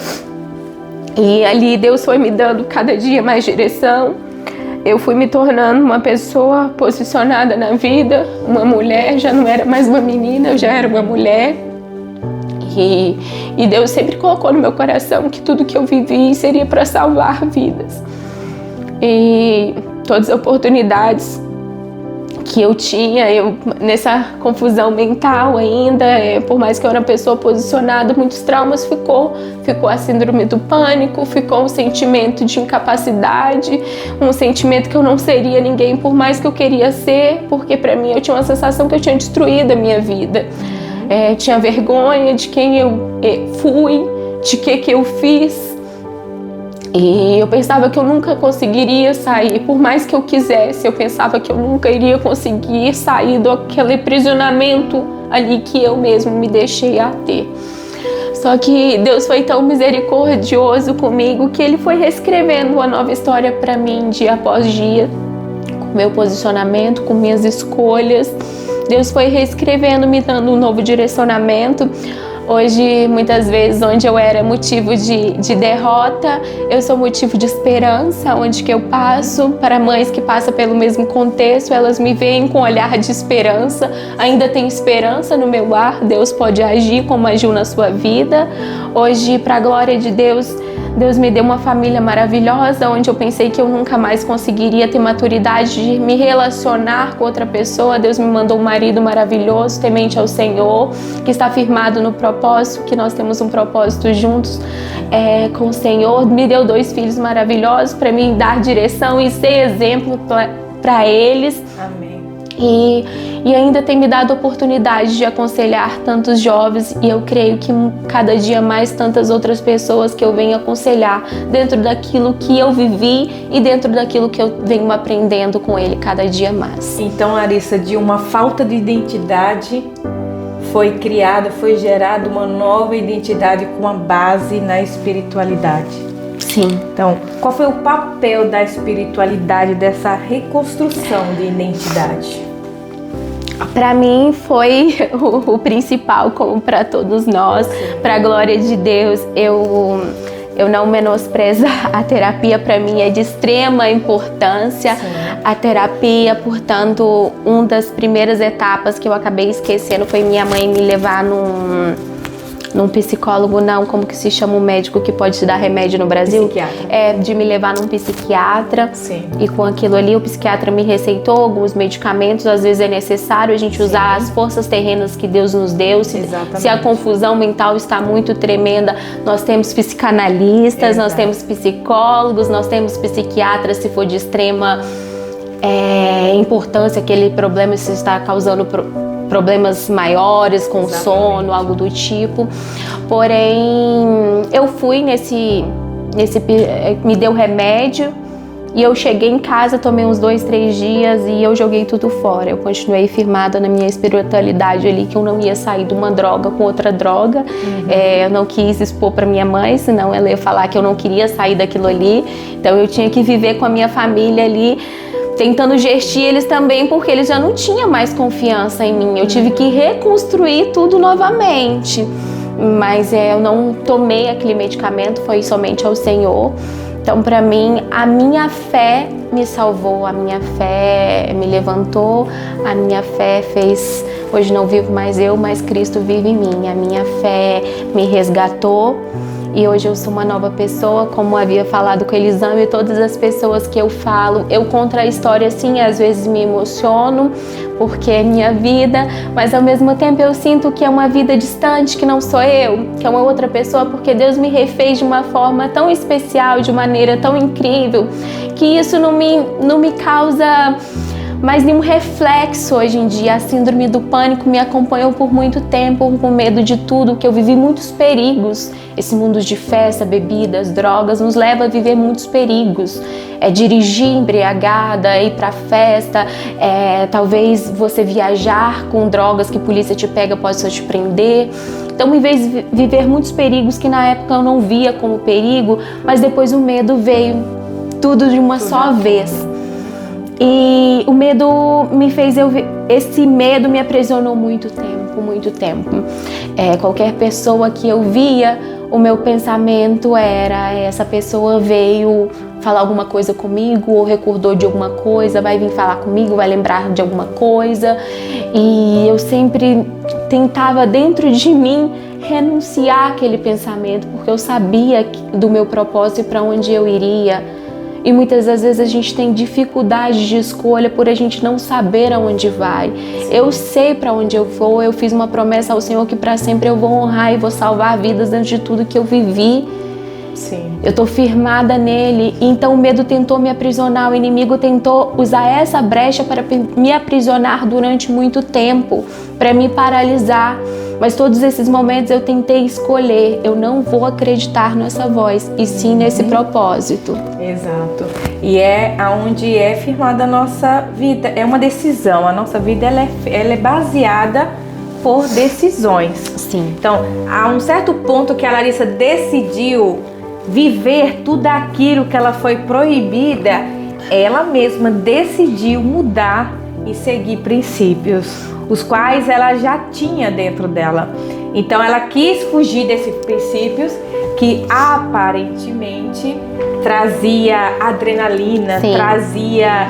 E ali Deus foi me dando cada dia mais direção. Eu fui me tornando uma pessoa posicionada na vida, uma mulher, já não era mais uma menina, eu já era uma mulher. E Deus sempre colocou no meu coração que tudo que eu vivi seria para salvar vidas. E todas as oportunidades que eu tinha, nessa confusão mental ainda, por mais que eu era uma pessoa posicionada, muitos traumas ficou a síndrome do pânico, ficou um sentimento de incapacidade, um sentimento que eu não seria ninguém por mais que eu queria ser, porque para mim eu tinha uma sensação que eu tinha destruído a minha vida. Tinha vergonha de quem eu fui, de que eu fiz. E eu pensava que eu nunca conseguiria sair, por mais que eu quisesse, eu pensava que eu nunca iria conseguir sair daquele aprisionamento ali que eu mesmo me deixei a ter. Só que Deus foi tão misericordioso comigo que Ele foi reescrevendo uma nova história para mim dia após dia, com meu posicionamento, com minhas escolhas. Deus foi reescrevendo, me dando um novo direcionamento. Hoje, muitas vezes, onde eu era motivo de derrota, eu sou motivo de esperança. Onde que eu passo, para mães que passam pelo mesmo contexto, elas me veem com um olhar de esperança. Ainda tem esperança no meu lar, Deus pode agir como agiu na sua vida. Hoje, para a glória de Deus, Deus me deu uma família maravilhosa, onde eu pensei que eu nunca mais conseguiria ter maturidade de me relacionar com outra pessoa. Deus me mandou um marido maravilhoso, temente ao Senhor, que está firmado no propósito, que nós temos um propósito juntos com o Senhor. Me deu 2 filhos maravilhosos para me dar direção e ser exemplo para eles. Amém. E ainda tem me dado a oportunidade de aconselhar tantos jovens, e eu creio que cada dia mais tantas outras pessoas que eu venho aconselhar dentro daquilo que eu vivi e dentro daquilo que eu venho aprendendo com Ele cada dia mais. Então, Larissa, de uma falta de identidade foi criada, foi gerada uma nova identidade com a base na espiritualidade. Sim. Então, qual foi o papel da espiritualidade dessa reconstrução de identidade? Para mim foi o principal, como para todos nós, para a glória de Deus. Eu não menosprezo a terapia, para mim é de extrema importância. Sim. A terapia, portanto, uma das primeiras etapas que eu acabei esquecendo foi minha mãe me levar num psicólogo, não, como que se chama o médico que pode te dar remédio no Brasil? Psiquiatra. De me levar num psiquiatra. Sim. E com aquilo ali o psiquiatra me receitou alguns medicamentos. Às vezes é necessário a gente usar as forças terrenas que Deus nos deu. Se a confusão mental está muito tremenda, nós temos psicanalistas, nós temos psicólogos, nós temos psiquiatras se for de extrema importância, aquele problema se está causando problemas maiores com sono, algo do tipo. Porém, eu fui me deu remédio e eu cheguei em casa, tomei uns 2-3 dias e eu joguei tudo fora. Eu continuei firmada na minha espiritualidade ali, que eu não ia sair de uma droga com outra droga. Eu não quis expor para minha mãe, senão ela ia falar que eu não queria sair daquilo ali. Então eu tinha que viver com a minha família ali, tentando gestir eles também, porque eles já não tinham mais confiança em mim. Eu tive que reconstruir tudo novamente. Mas eu não tomei aquele medicamento, foi somente ao Senhor. Então, para mim, a minha fé me salvou, a minha fé me levantou, a minha fé fez... Hoje não vivo mais eu, mas Cristo vive em mim. A minha fé me resgatou. E hoje eu sou uma nova pessoa, como havia falado com Elisama, e todas as pessoas que eu falo, eu conto a história assim, às vezes me emociono, porque é minha vida, mas ao mesmo tempo eu sinto que é uma vida distante, que não sou eu, que é uma outra pessoa, porque Deus me refez de uma forma tão especial, de maneira tão incrível, que isso não me causa mais nenhum reflexo hoje em dia. A síndrome do pânico me acompanhou por muito tempo, com medo de tudo, que eu vivi muitos perigos. Esse mundo de festa, bebidas, drogas nos leva a viver muitos perigos. Dirigir embriagada, ir pra festa, talvez você viajar com drogas que a polícia te pega, possa te prender. Então, em vez de viver muitos perigos que na época eu não via como perigo, mas depois o medo veio tudo de uma só vez. E o medo me fez esse medo me aprisionou muito tempo. Qualquer pessoa que eu via, o meu pensamento era: essa pessoa veio falar alguma coisa comigo, ou recordou de alguma coisa, vai vir falar comigo, vai lembrar de alguma coisa. E eu sempre tentava dentro de mim renunciar àquele pensamento, porque eu sabia do meu propósito e para onde eu iria. E muitas das vezes a gente tem dificuldade de escolha por a gente não saber aonde vai. Eu sei para onde eu vou, eu fiz uma promessa ao Senhor que para sempre eu vou honrar e vou salvar vidas dentro de tudo que eu vivi. Sim. Eu tô firmada nele, então o medo tentou me aprisionar, o inimigo tentou usar essa brecha para me aprisionar durante muito tempo, para me paralisar. Mas todos esses momentos eu tentei escolher, eu não vou acreditar nessa voz, e sim nesse propósito. Exato. E é aonde é firmada a nossa vida, é uma decisão. A nossa vida ela é baseada por decisões. Sim. Então, há um certo ponto que a Larissa decidiu viver tudo aquilo que ela foi proibida, ela mesma decidiu mudar e seguir princípios, os quais ela já tinha dentro dela. Então ela quis fugir desses princípios que aparentemente trazia adrenalina, Sim. trazia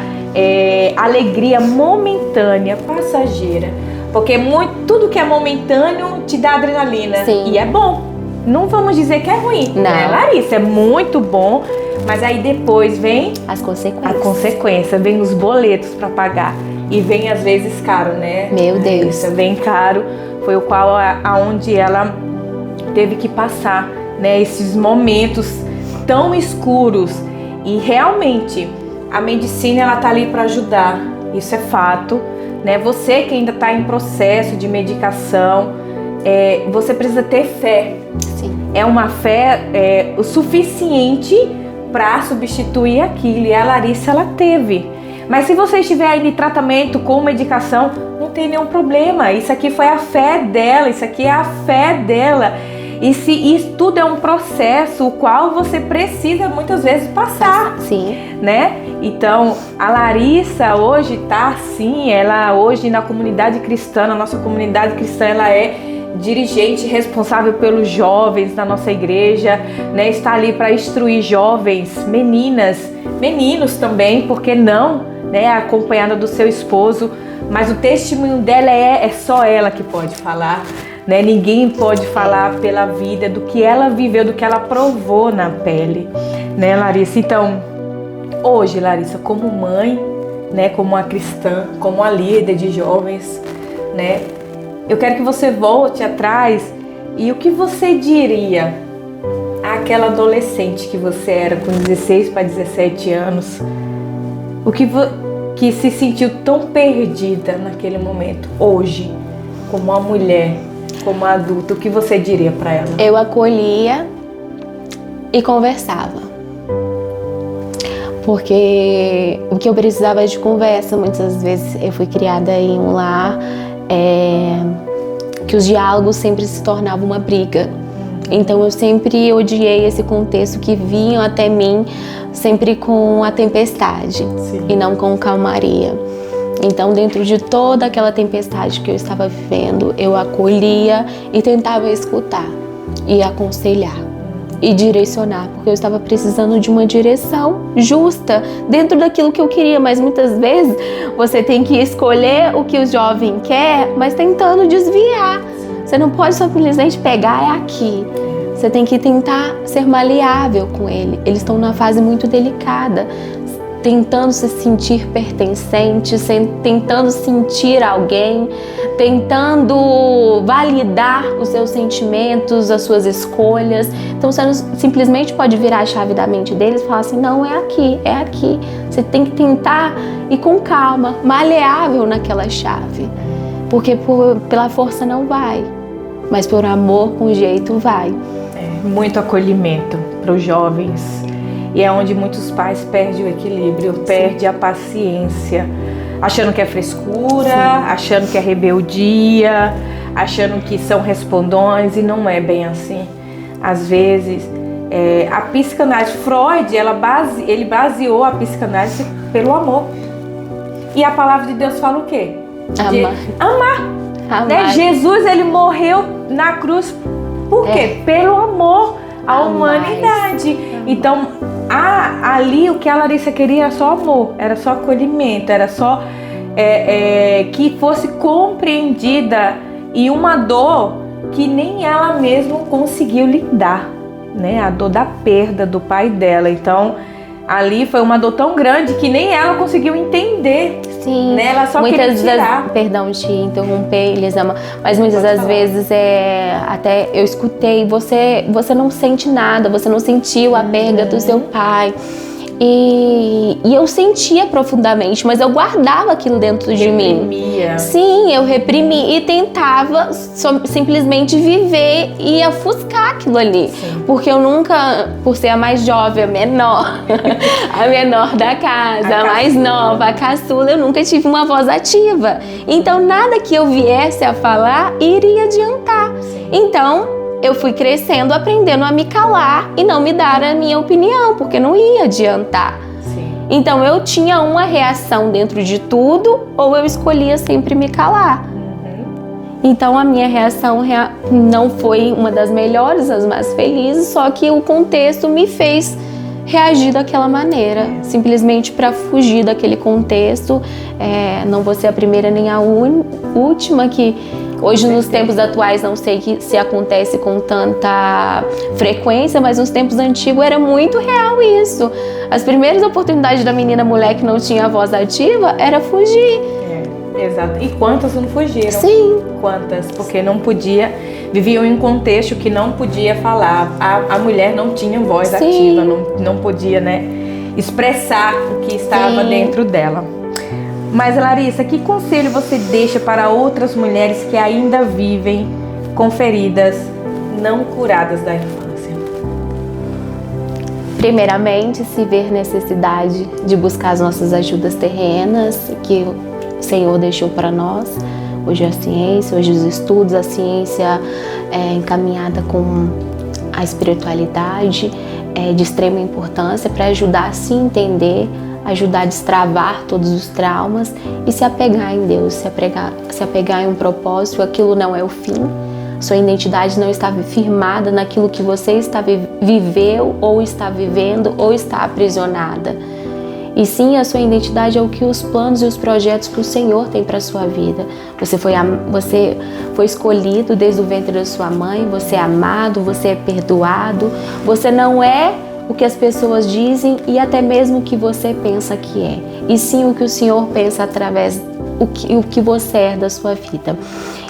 alegria momentânea, passageira. Porque tudo que é momentâneo te dá adrenalina. Sim. E é bom. Não vamos dizer que é ruim, não. Né, Larissa? É muito bom, mas aí depois vem as consequências. A consequência, vem os boletos para pagar. E vem às vezes caro, né? Meu Deus. Bem caro. Foi o qual aonde ela teve que passar, né? Esses momentos tão escuros. E realmente a medicina ela tá ali para ajudar. Isso é fato, né? Você que ainda está em processo de medicação, você precisa ter fé. Sim. É uma fé o suficiente para substituir aquilo. E a Larissa ela teve. Mas se você estiver ainda em tratamento com medicação, não tem nenhum problema. Isso aqui foi a fé dela, isso aqui é a fé dela. E se isso tudo é um processo o qual você precisa muitas vezes passar. Sim. Né? Então, a Larissa hoje está assim, ela hoje na comunidade cristã, na nossa comunidade cristã, ela é dirigente responsável pelos jovens da nossa igreja, né? Está ali para instruir jovens, meninas, meninos também, porque não, né? Acompanhada do seu esposo, mas o testemunho dela é só ela que pode falar, né? Ninguém pode falar pela vida do que ela viveu, do que ela provou na pele, né, Larissa? Então, hoje, Larissa, como mãe, né, como uma cristã, como uma líder de jovens, né, eu quero que você volte atrás e o que você diria àquela adolescente que você era com 16 para 17 anos, que se sentiu tão perdida naquele momento, hoje, como uma mulher, como uma adulta, o que você diria para ela? Eu acolhia e conversava. Porque o que eu precisava de conversa, muitas vezes eu fui criada em um lar que os diálogos sempre se tornavam uma briga. Então eu sempre odiei esse contexto que vinham até mim sempre com a tempestade. Sim. E não com calmaria. Então, dentro de toda aquela tempestade que eu estava vivendo, eu acolhia e tentava escutar e aconselhar e direcionar, porque eu estava precisando de uma direção justa dentro daquilo que eu queria. Mas muitas vezes você tem que escolher o que o jovem quer, mas tentando desviar. Você não pode simplesmente pegar aqui. Você tem que tentar ser maleável com ele. Eles estão numa fase muito delicada, tentando se sentir pertencente, tentando sentir alguém, tentando validar os seus sentimentos, as suas escolhas. Então você não simplesmente pode virar a chave da mente deles e falar assim, não, é aqui, é aqui. Você tem que tentar ir com calma, maleável naquela chave. Porque pela força não vai, mas por amor com jeito vai. Muito acolhimento para os jovens. E é onde muitos pais perdem o equilíbrio, perdem a paciência, achando que é frescura, sim, achando que é rebeldia, achando que são respondões, e não é bem assim. Às vezes, a psicanálise, Freud, ele baseou a psicanálise pelo amor. E a palavra de Deus fala o quê? Amar. Né? Jesus, ele morreu na cruz, por quê? Pelo amor à humanidade. Então, ali o que a Larissa queria era só amor, era só acolhimento, era só que fosse compreendida, e uma dor que nem ela mesma conseguiu lidar, né? A dor da perda do pai dela. Então, ali foi uma dor tão grande que nem ela conseguiu entender. Sim, né? Ela só queria tirar. Perdão te interromper, Elisama, mas muitas das vezes até eu escutei, você não sente nada, você não sentiu a perda do seu pai. E eu sentia profundamente, mas eu guardava aquilo dentro de mim. Sim, eu reprimi e tentava simplesmente viver e ofuscar aquilo ali. Sim. Porque eu nunca, por ser a mais jovem, a menor da casa, a mais nova, a caçula, eu nunca tive uma voz ativa. Então nada que eu viesse a falar iria adiantar. Sim. Então eu fui crescendo, aprendendo a me calar e não me dar a minha opinião, porque não ia adiantar. Sim. Então eu tinha uma reação dentro de tudo, ou eu escolhia sempre me calar. Então a minha reação não foi uma das melhores, as mais felizes, só que o contexto me fez reagir daquela maneira, simplesmente para fugir daquele contexto. Não vou ser a primeira nem a última que hoje, nos tempos atuais, não sei se acontece com tanta frequência, mas nos tempos antigos era muito real isso. As primeiras oportunidades da menina mulher que não tinha voz ativa era fugir. Exato. E quantas não fugiram? Sim. Quantas? Porque não podia, viviam em um contexto que não podia falar. A mulher não tinha voz ativa, não podia, né, expressar o que estava dentro dela. Mas, Larissa, que conselho você deixa para outras mulheres que ainda vivem com feridas não curadas da infância? Primeiramente, se ver necessidade de buscar as nossas ajudas terrenas, que o Senhor deixou para nós. Hoje a ciência, hoje os estudos, a ciência é encaminhada com a espiritualidade, é de extrema importância para ajudar a se entender, ajudar a destravar todos os traumas e se apegar em Deus, se apegar em um propósito. Aquilo não é o fim. Sua identidade não está firmada naquilo que você viveu ou está vivendo ou está aprisionada. E sim, a sua identidade é o que os planos e os projetos que o Senhor tem para a sua vida. Você foi escolhido desde o ventre da sua mãe, você é amado, você é perdoado, você não é o que as pessoas dizem e até mesmo o que você pensa que é. E sim o que o Senhor pensa através o que você é da sua vida.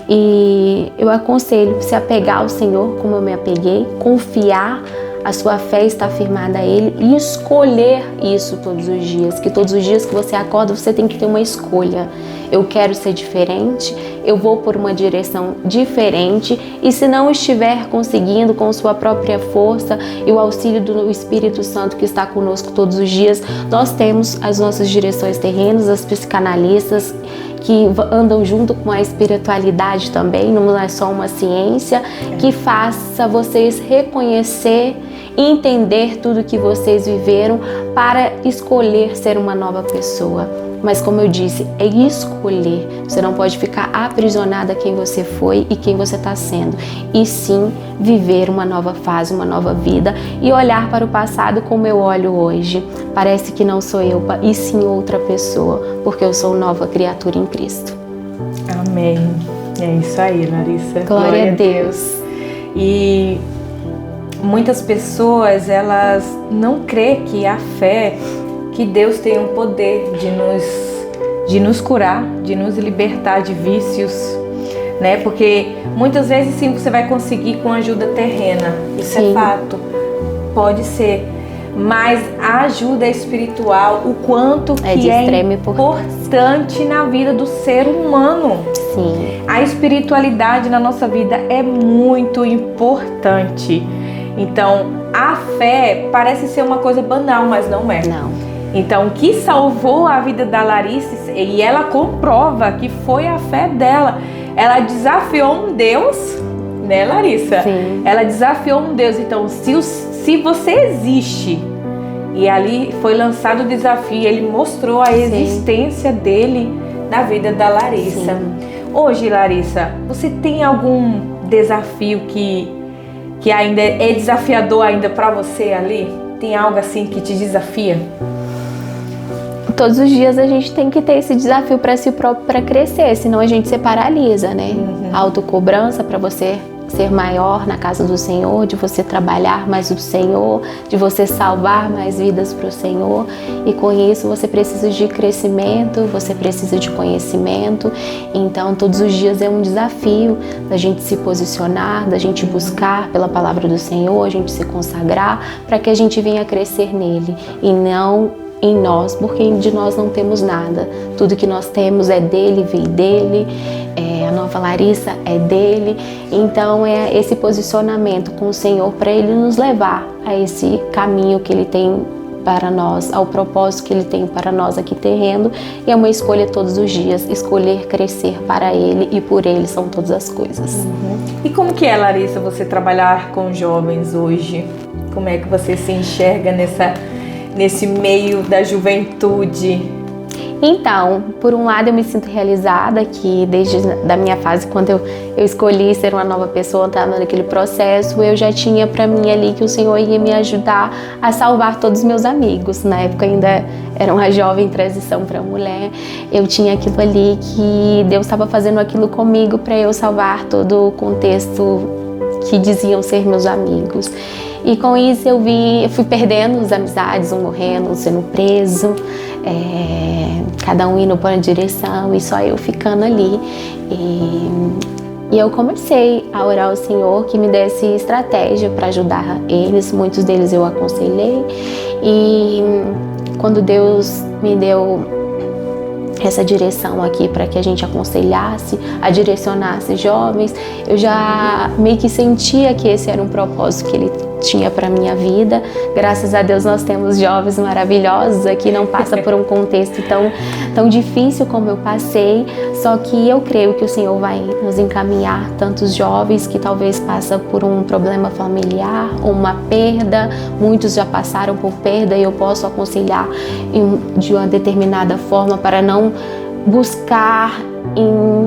E eu aconselho se apegar ao Senhor como eu me apeguei, confiar, a sua fé está firmada a Ele e escolher isso todos os dias. Que todos os dias que você acorda você tem que ter uma escolha. Eu quero ser diferente, eu vou por uma direção diferente e se não estiver conseguindo com sua própria força e o auxílio do Espírito Santo que está conosco todos os dias, nós temos as nossas direções terrenas, as psicanalistas que andam junto com a espiritualidade também, não é só uma ciência, que faça vocês reconhecer e entender tudo que vocês viveram para escolher ser uma nova pessoa. Mas como eu disse, é escolher. Você não pode ficar aprisionada a quem você foi e quem você está sendo. E sim, viver uma nova fase, uma nova vida e olhar para o passado como eu olho hoje. Parece que não sou eu, e sim outra pessoa, porque eu sou nova criatura em Cristo. Amém. É isso aí, Larissa. Glória a Deus. E muitas pessoas, elas não creem que a fé, que Deus tem o poder de nos curar, de nos libertar de vícios, né? Porque muitas vezes sim você vai conseguir com ajuda terrena, isso sim. É fato, pode ser, mas a ajuda espiritual, o quanto que é importante na vida do ser humano. Sim. A espiritualidade na nossa vida é muito importante. Então, a fé parece ser uma coisa banal, mas não é. Não. Então, o que salvou a vida da Larissa, e ela comprova que foi a fé dela. Ela desafiou um Deus, né, Larissa? Sim. Ela desafiou um Deus. Então, se você existe, e ali foi lançado o desafio, ele mostrou a existência dele na vida da Larissa. Sim. Hoje, Larissa, você tem algum desafio que ainda é desafiador ainda para você ali? Tem algo assim que te desafia? Todos os dias a gente tem que ter esse desafio para si próprio para crescer, senão a gente se paralisa, né? A autocobrança para você ser maior na casa do Senhor, de você trabalhar mais o Senhor, de você salvar mais vidas para o Senhor. E com isso você precisa de crescimento, você precisa de conhecimento. Então todos os dias é um desafio da gente se posicionar, da gente buscar pela palavra do Senhor, a gente se consagrar para que a gente venha crescer nele e não em nós, porque de nós não temos nada. Tudo que nós temos é dele, veio dele, a nova Larissa é dele. Então é esse posicionamento com o Senhor para ele nos levar a esse caminho que ele tem para nós, ao propósito que ele tem para nós aqui terreno. E é uma escolha todos os dias, escolher crescer para ele e por ele são todas as coisas. E como que é, Larissa, você trabalhar com jovens hoje? Como é que você se enxerga nesse meio da juventude? Então, por um lado eu me sinto realizada que desde da minha fase, quando eu escolhi ser uma nova pessoa, estava naquele processo, eu já tinha para mim ali que o Senhor ia me ajudar a salvar todos os meus amigos. Na época ainda era uma jovem transição para mulher, eu tinha aquilo ali que Deus estava fazendo aquilo comigo para eu salvar todo o contexto que diziam ser meus amigos. E com isso eu fui perdendo as amizades, um morrendo, um sendo preso, cada um indo para uma direção e só eu ficando ali. E eu comecei a orar ao Senhor que me desse estratégia para ajudar eles, muitos deles eu aconselhei. E quando Deus me deu essa direção aqui para que a gente aconselhasse, direcionasse jovens, eu já meio que sentia que esse era um propósito que Ele tinha para minha vida. Graças a Deus nós temos jovens maravilhosos aqui, não passa por um contexto tão difícil como eu passei, só que eu creio que o Senhor vai nos encaminhar tantos jovens que talvez passam por um problema familiar ou uma perda. Muitos já passaram por perda e eu posso aconselhar de uma determinada forma para não buscar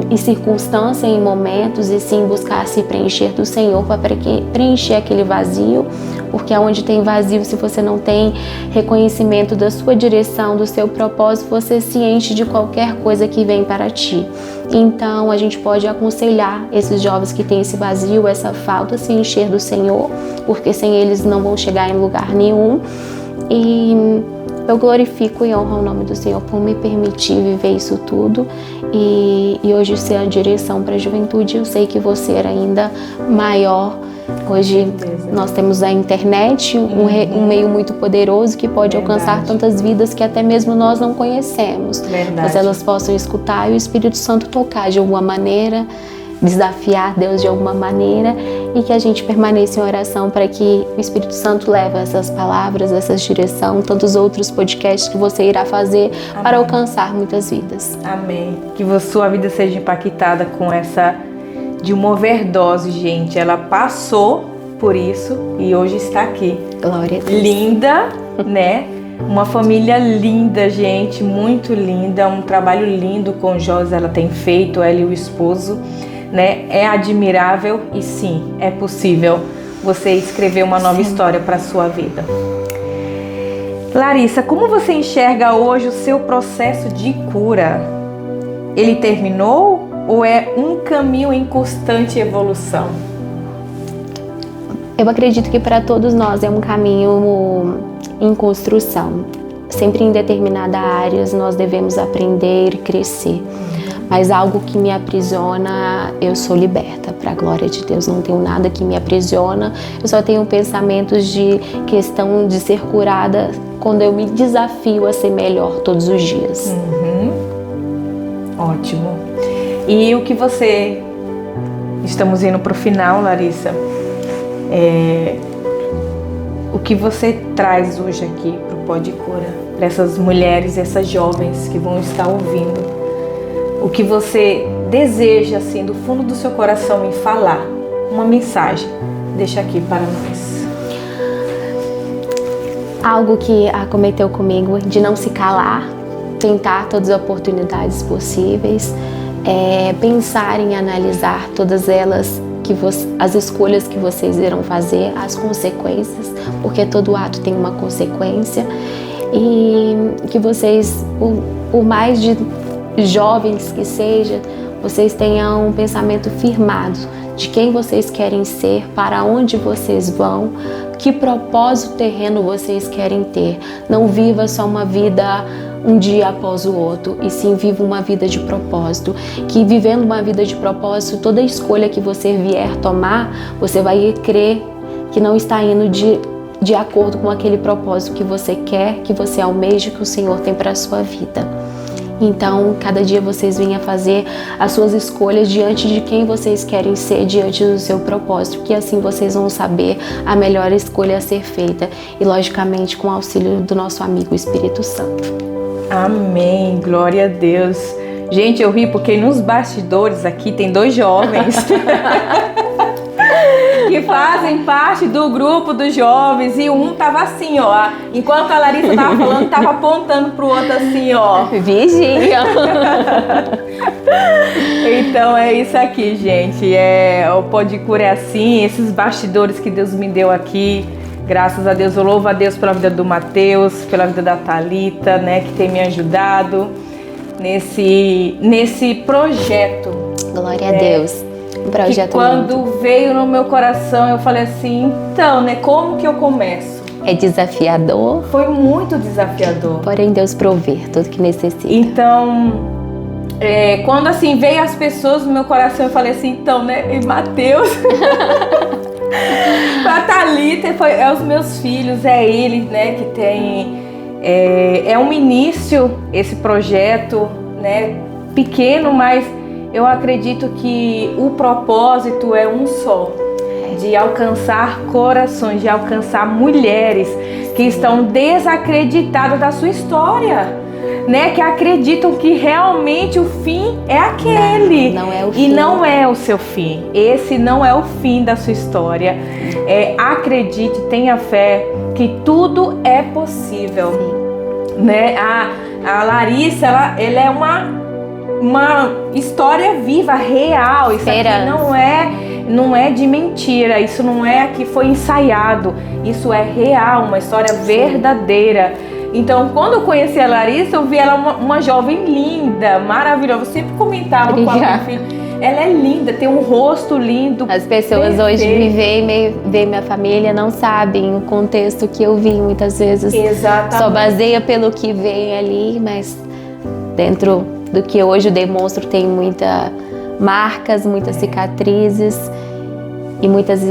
em circunstância, em momentos, e sim buscar se preencher do Senhor para preencher aquele vazio, porque onde tem vazio, se você não tem reconhecimento da sua direção, do seu propósito, você se enche de qualquer coisa que vem para ti. Então a gente pode aconselhar esses jovens que têm esse vazio, essa falta, se encher do Senhor, porque sem eles não vão chegar em lugar nenhum. E eu glorifico e honro o nome do Senhor por me permitir viver isso tudo e hoje ser a direção para a juventude. Eu sei que vou ser ainda maior. Hoje nós temos a internet, um meio muito poderoso que pode alcançar tantas vidas que até mesmo nós não conhecemos. Mas elas possam escutar e o Espírito Santo tocar de alguma maneira, desafiar Deus de alguma maneira, e que a gente permaneça em oração para que o Espírito Santo leve essas palavras, essa direção, tantos outros podcasts que você irá fazer para alcançar muitas vidas. Amém. Que a sua vida seja impactada com essa de uma overdose, gente. Ela passou por isso e hoje está aqui. Glória a Deus. Linda, né? Uma família linda, gente, muito linda. Um trabalho lindo com o Josi ela tem feito, ela e o esposo. Né? É admirável e sim, é possível você escrever uma nova história para a sua vida. Larissa, como você enxerga hoje o seu processo de cura? Ele terminou ou é um caminho em constante evolução? Eu acredito que para todos nós é um caminho em construção. Sempre em determinadas áreas nós devemos aprender e crescer. Mas algo que me aprisiona, eu sou liberta, para a glória de Deus. Não tenho nada que me aprisiona, eu só tenho pensamentos de questão de ser curada quando eu me desafio a ser melhor todos os dias. Ótimo. E o que você... Estamos indo para o final, Larissa. O que você traz hoje aqui para o Pod Cura? Para essas mulheres, essas jovens que vão estar ouvindo. O que você deseja, assim, do fundo do seu coração em falar, uma mensagem, deixa aqui para nós. Algo que acometeu comigo, de não se calar, tentar todas as oportunidades possíveis, pensar em analisar todas elas, as escolhas que vocês irão fazer, as consequências, porque todo ato tem uma consequência, e que vocês, por mais de jovens que seja, vocês tenham um pensamento firmado de quem vocês querem ser, para onde vocês vão, que propósito terreno vocês querem ter. Não viva só uma vida um dia após o outro, e sim viva uma vida de propósito. Que vivendo uma vida de propósito, toda escolha que você vier tomar, você vai crer que não está indo de acordo com aquele propósito que você quer, que você almeja, que o Senhor tem para a sua vida. Então, cada dia vocês venham fazer as suas escolhas diante de quem vocês querem ser, diante do seu propósito, que assim vocês vão saber a melhor escolha a ser feita, e logicamente com o auxílio do nosso amigo Espírito Santo. Amém, glória a Deus. Gente, eu ri porque nos bastidores aqui tem 2 jovens que fazem parte do grupo dos jovens, e um tava assim, ó, enquanto a Larissa tava falando, tava apontando pro outro assim, ó. Vigia! Então é isso aqui, gente. O Pod Cura é assim, esses bastidores que Deus me deu aqui. Graças a Deus, eu louvo a Deus pela vida do Mateus, pela vida da Thalita, né, que tem me ajudado nesse projeto. Glória a Deus. Um projeto que quando veio no meu coração, eu falei assim, então, né, como que eu começo? É desafiador. Foi muito desafiador. Porém, Deus prover tudo que necessita. Então, quando assim veio as pessoas no meu coração, eu falei assim, então, né, e Mateus... A Thalita, é os meus filhos, é ele, né, que tem... É um início, esse projeto, né, pequeno, mas eu acredito que o propósito é um só. de alcançar corações, de alcançar mulheres que estão desacreditadas da sua história, né? Que acreditam que realmente o fim é aquele. Não é o fim. E não é o seu fim. Esse não é o fim da sua história. Acredite, tenha fé que tudo é possível. Sim. Né? A Larissa, ela é uma história viva, real. Isso aqui não é de mentira. Isso não é que foi ensaiado. Isso é real, uma história verdadeira. Então, quando eu conheci a Larissa, eu vi ela uma jovem linda, maravilhosa. Eu sempre comentava com a minha filha. Ela é linda, tem um rosto lindo. As pessoas hoje me veem minha família, não sabem o contexto que eu vi muitas vezes. Exatamente. Só baseia pelo que vem ali, mas dentro do que hoje eu demonstro tem muitas marcas, muitas cicatrizes e muitas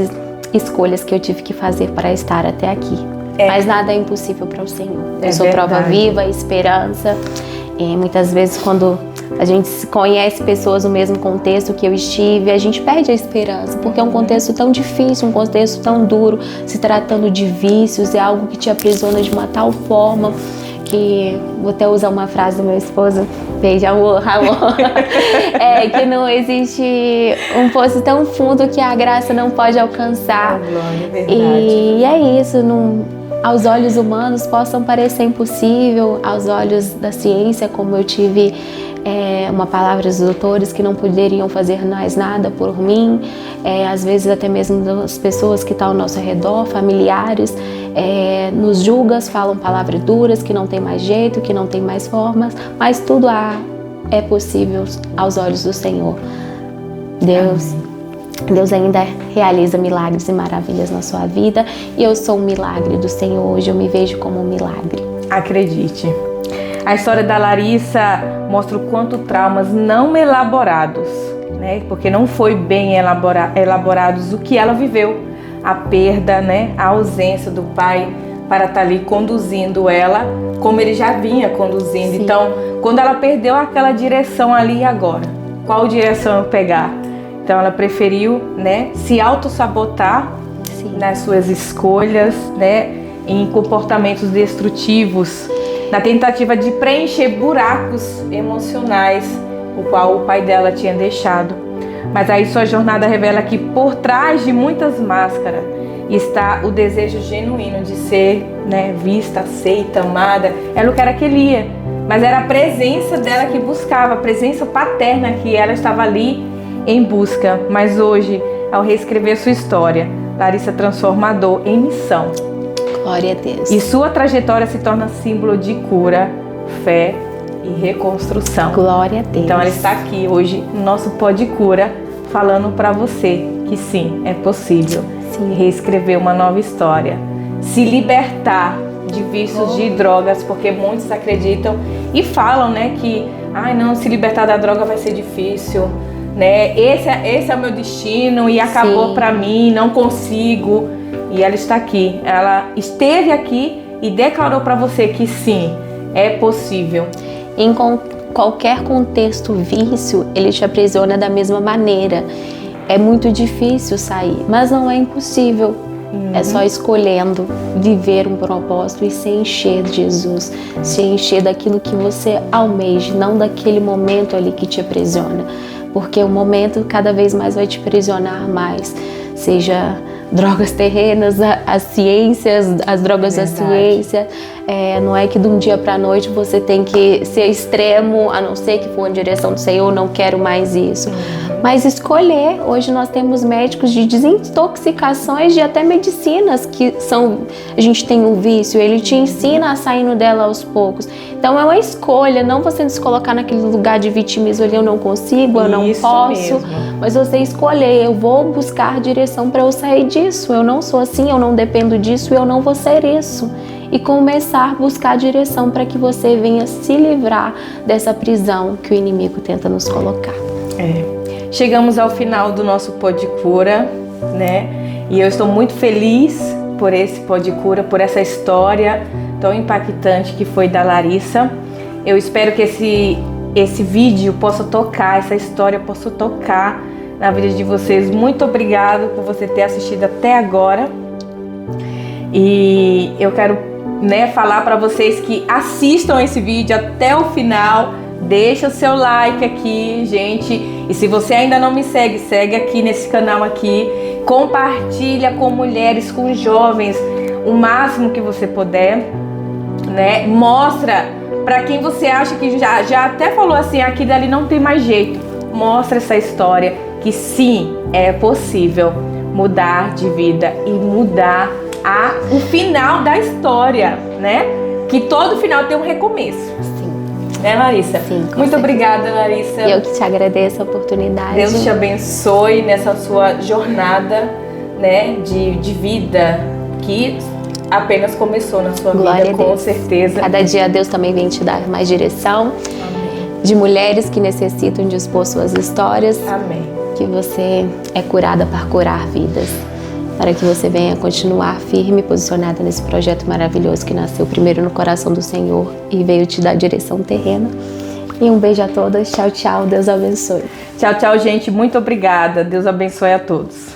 escolhas que eu tive que fazer para estar até aqui. Mas nada é impossível para o Senhor. Eu sou prova viva, esperança. E muitas vezes quando a gente conhece pessoas no mesmo contexto que eu estive, a gente perde a esperança, porque é um contexto tão difícil, um contexto tão duro, se tratando de vícios, é algo que te aprisiona de uma tal forma que, vou até usar uma frase do meu esposo, beijo, amor, que não existe um poço tão fundo que a graça não pode alcançar. E é isso, aos olhos humanos possam parecer impossível, aos olhos da ciência, como eu tive uma palavra dos doutores que não poderiam fazer mais nada por mim, às vezes até mesmo das pessoas que estão ao nosso redor, familiares, nos julgam, falam palavras duras, que não tem mais jeito, que não tem mais formas, mas tudo é possível aos olhos do Senhor. Deus ainda realiza milagres e maravilhas na sua vida, e eu sou um milagre do Senhor hoje, eu me vejo como um milagre. Acredite. A história da Larissa mostra o quanto traumas não elaborados, né? Porque não foi bem elaborados o que ela viveu, a perda, né? A ausência do pai para estar ali conduzindo ela, como ele já vinha conduzindo. Sim. Então, quando ela perdeu aquela direção ali e agora, qual direção eu pegar? Então ela preferiu, né, se auto-sabotar nas suas escolhas, né, em comportamentos destrutivos, na tentativa de preencher buracos emocionais, o qual o pai dela tinha deixado. Mas aí sua jornada revela que por trás de muitas máscaras está o desejo genuíno de ser, né, vista, aceita, amada. Ela não era que ele ia, mas era a presença dela que buscava, a presença paterna que ela estava ali em busca. Mas hoje, ao reescrever sua história, Larissa transforma a dor em missão. Glória a Deus. E sua trajetória se torna símbolo de cura, fé e reconstrução. Glória a Deus. Então ela está aqui hoje no nosso Pode Cura, falando para você que sim, é possível reescrever uma nova história, se libertar de vícios, de drogas, porque muitos acreditam e falam, né, que não, se libertar da droga vai ser difícil, né? Esse é o meu destino e acabou para mim, não consigo. E ela está aqui, ela esteve aqui e declarou para você que sim, é possível. Em qualquer contexto vício, ele te aprisiona da mesma maneira. É muito difícil sair, mas não é impossível. É só escolhendo viver um propósito e se encher de Jesus, se encher daquilo que você almeja, não daquele momento ali que te aprisiona. Porque o momento cada vez mais vai te aprisionar mais, seja drogas terrenas, as ciências, as drogas da ciência. Não é que de um dia para a noite você tem que ser extremo, a não ser que for em direção do Senhor, não quero mais isso. Mas escolher, hoje nós temos médicos de desintoxicações de até medicinas que a gente tem um vício, ele te ensina a saindo dela aos poucos. Então é uma escolha, não você se colocar naquele lugar de vitimismo, eu não consigo, eu não posso, mesmo. Mas você escolher, eu vou buscar direção para eu sair disso, eu não sou assim, eu não dependo disso, eu não vou ser isso. E começar a buscar direção para que você venha se livrar dessa prisão que o inimigo tenta nos colocar. Chegamos ao final do nosso Pode Cura, né? E eu estou muito feliz por esse Pode Cura, por essa história tão impactante que foi da Larissa. Eu espero que esse vídeo possa tocar, essa história possa tocar, na vida de vocês. Muito obrigado por você ter assistido até agora. E eu quero, falar para vocês que assistam esse vídeo até o final. Deixa o seu like aqui, gente. E se você ainda não me segue, segue aqui nesse canal aqui. Compartilha com mulheres, com jovens, o máximo que você puder, Mostra para quem você acha que já até falou assim, aqui dali não tem mais jeito. Mostra essa história que sim, é possível mudar de vida e mudar o final da história, Que todo final tem um recomeço. Sim. Larissa? Sim, muito certeza. Obrigada, Larissa. Eu que te agradeço a oportunidade. Deus te abençoe nessa sua jornada, de vida que apenas começou na sua Glória vida, a com Deus. certeza. Cada dia Deus também vem te dar mais direção. Amém. De mulheres que necessitam de expor suas histórias. Amém. Que você é curada para curar vidas. Para que você venha continuar firme e posicionada nesse projeto maravilhoso que nasceu primeiro no coração do Senhor e veio te dar direção terrena. E um beijo a todas. Tchau, tchau. Deus abençoe. Tchau, tchau, gente. Muito obrigada. Deus abençoe a todos.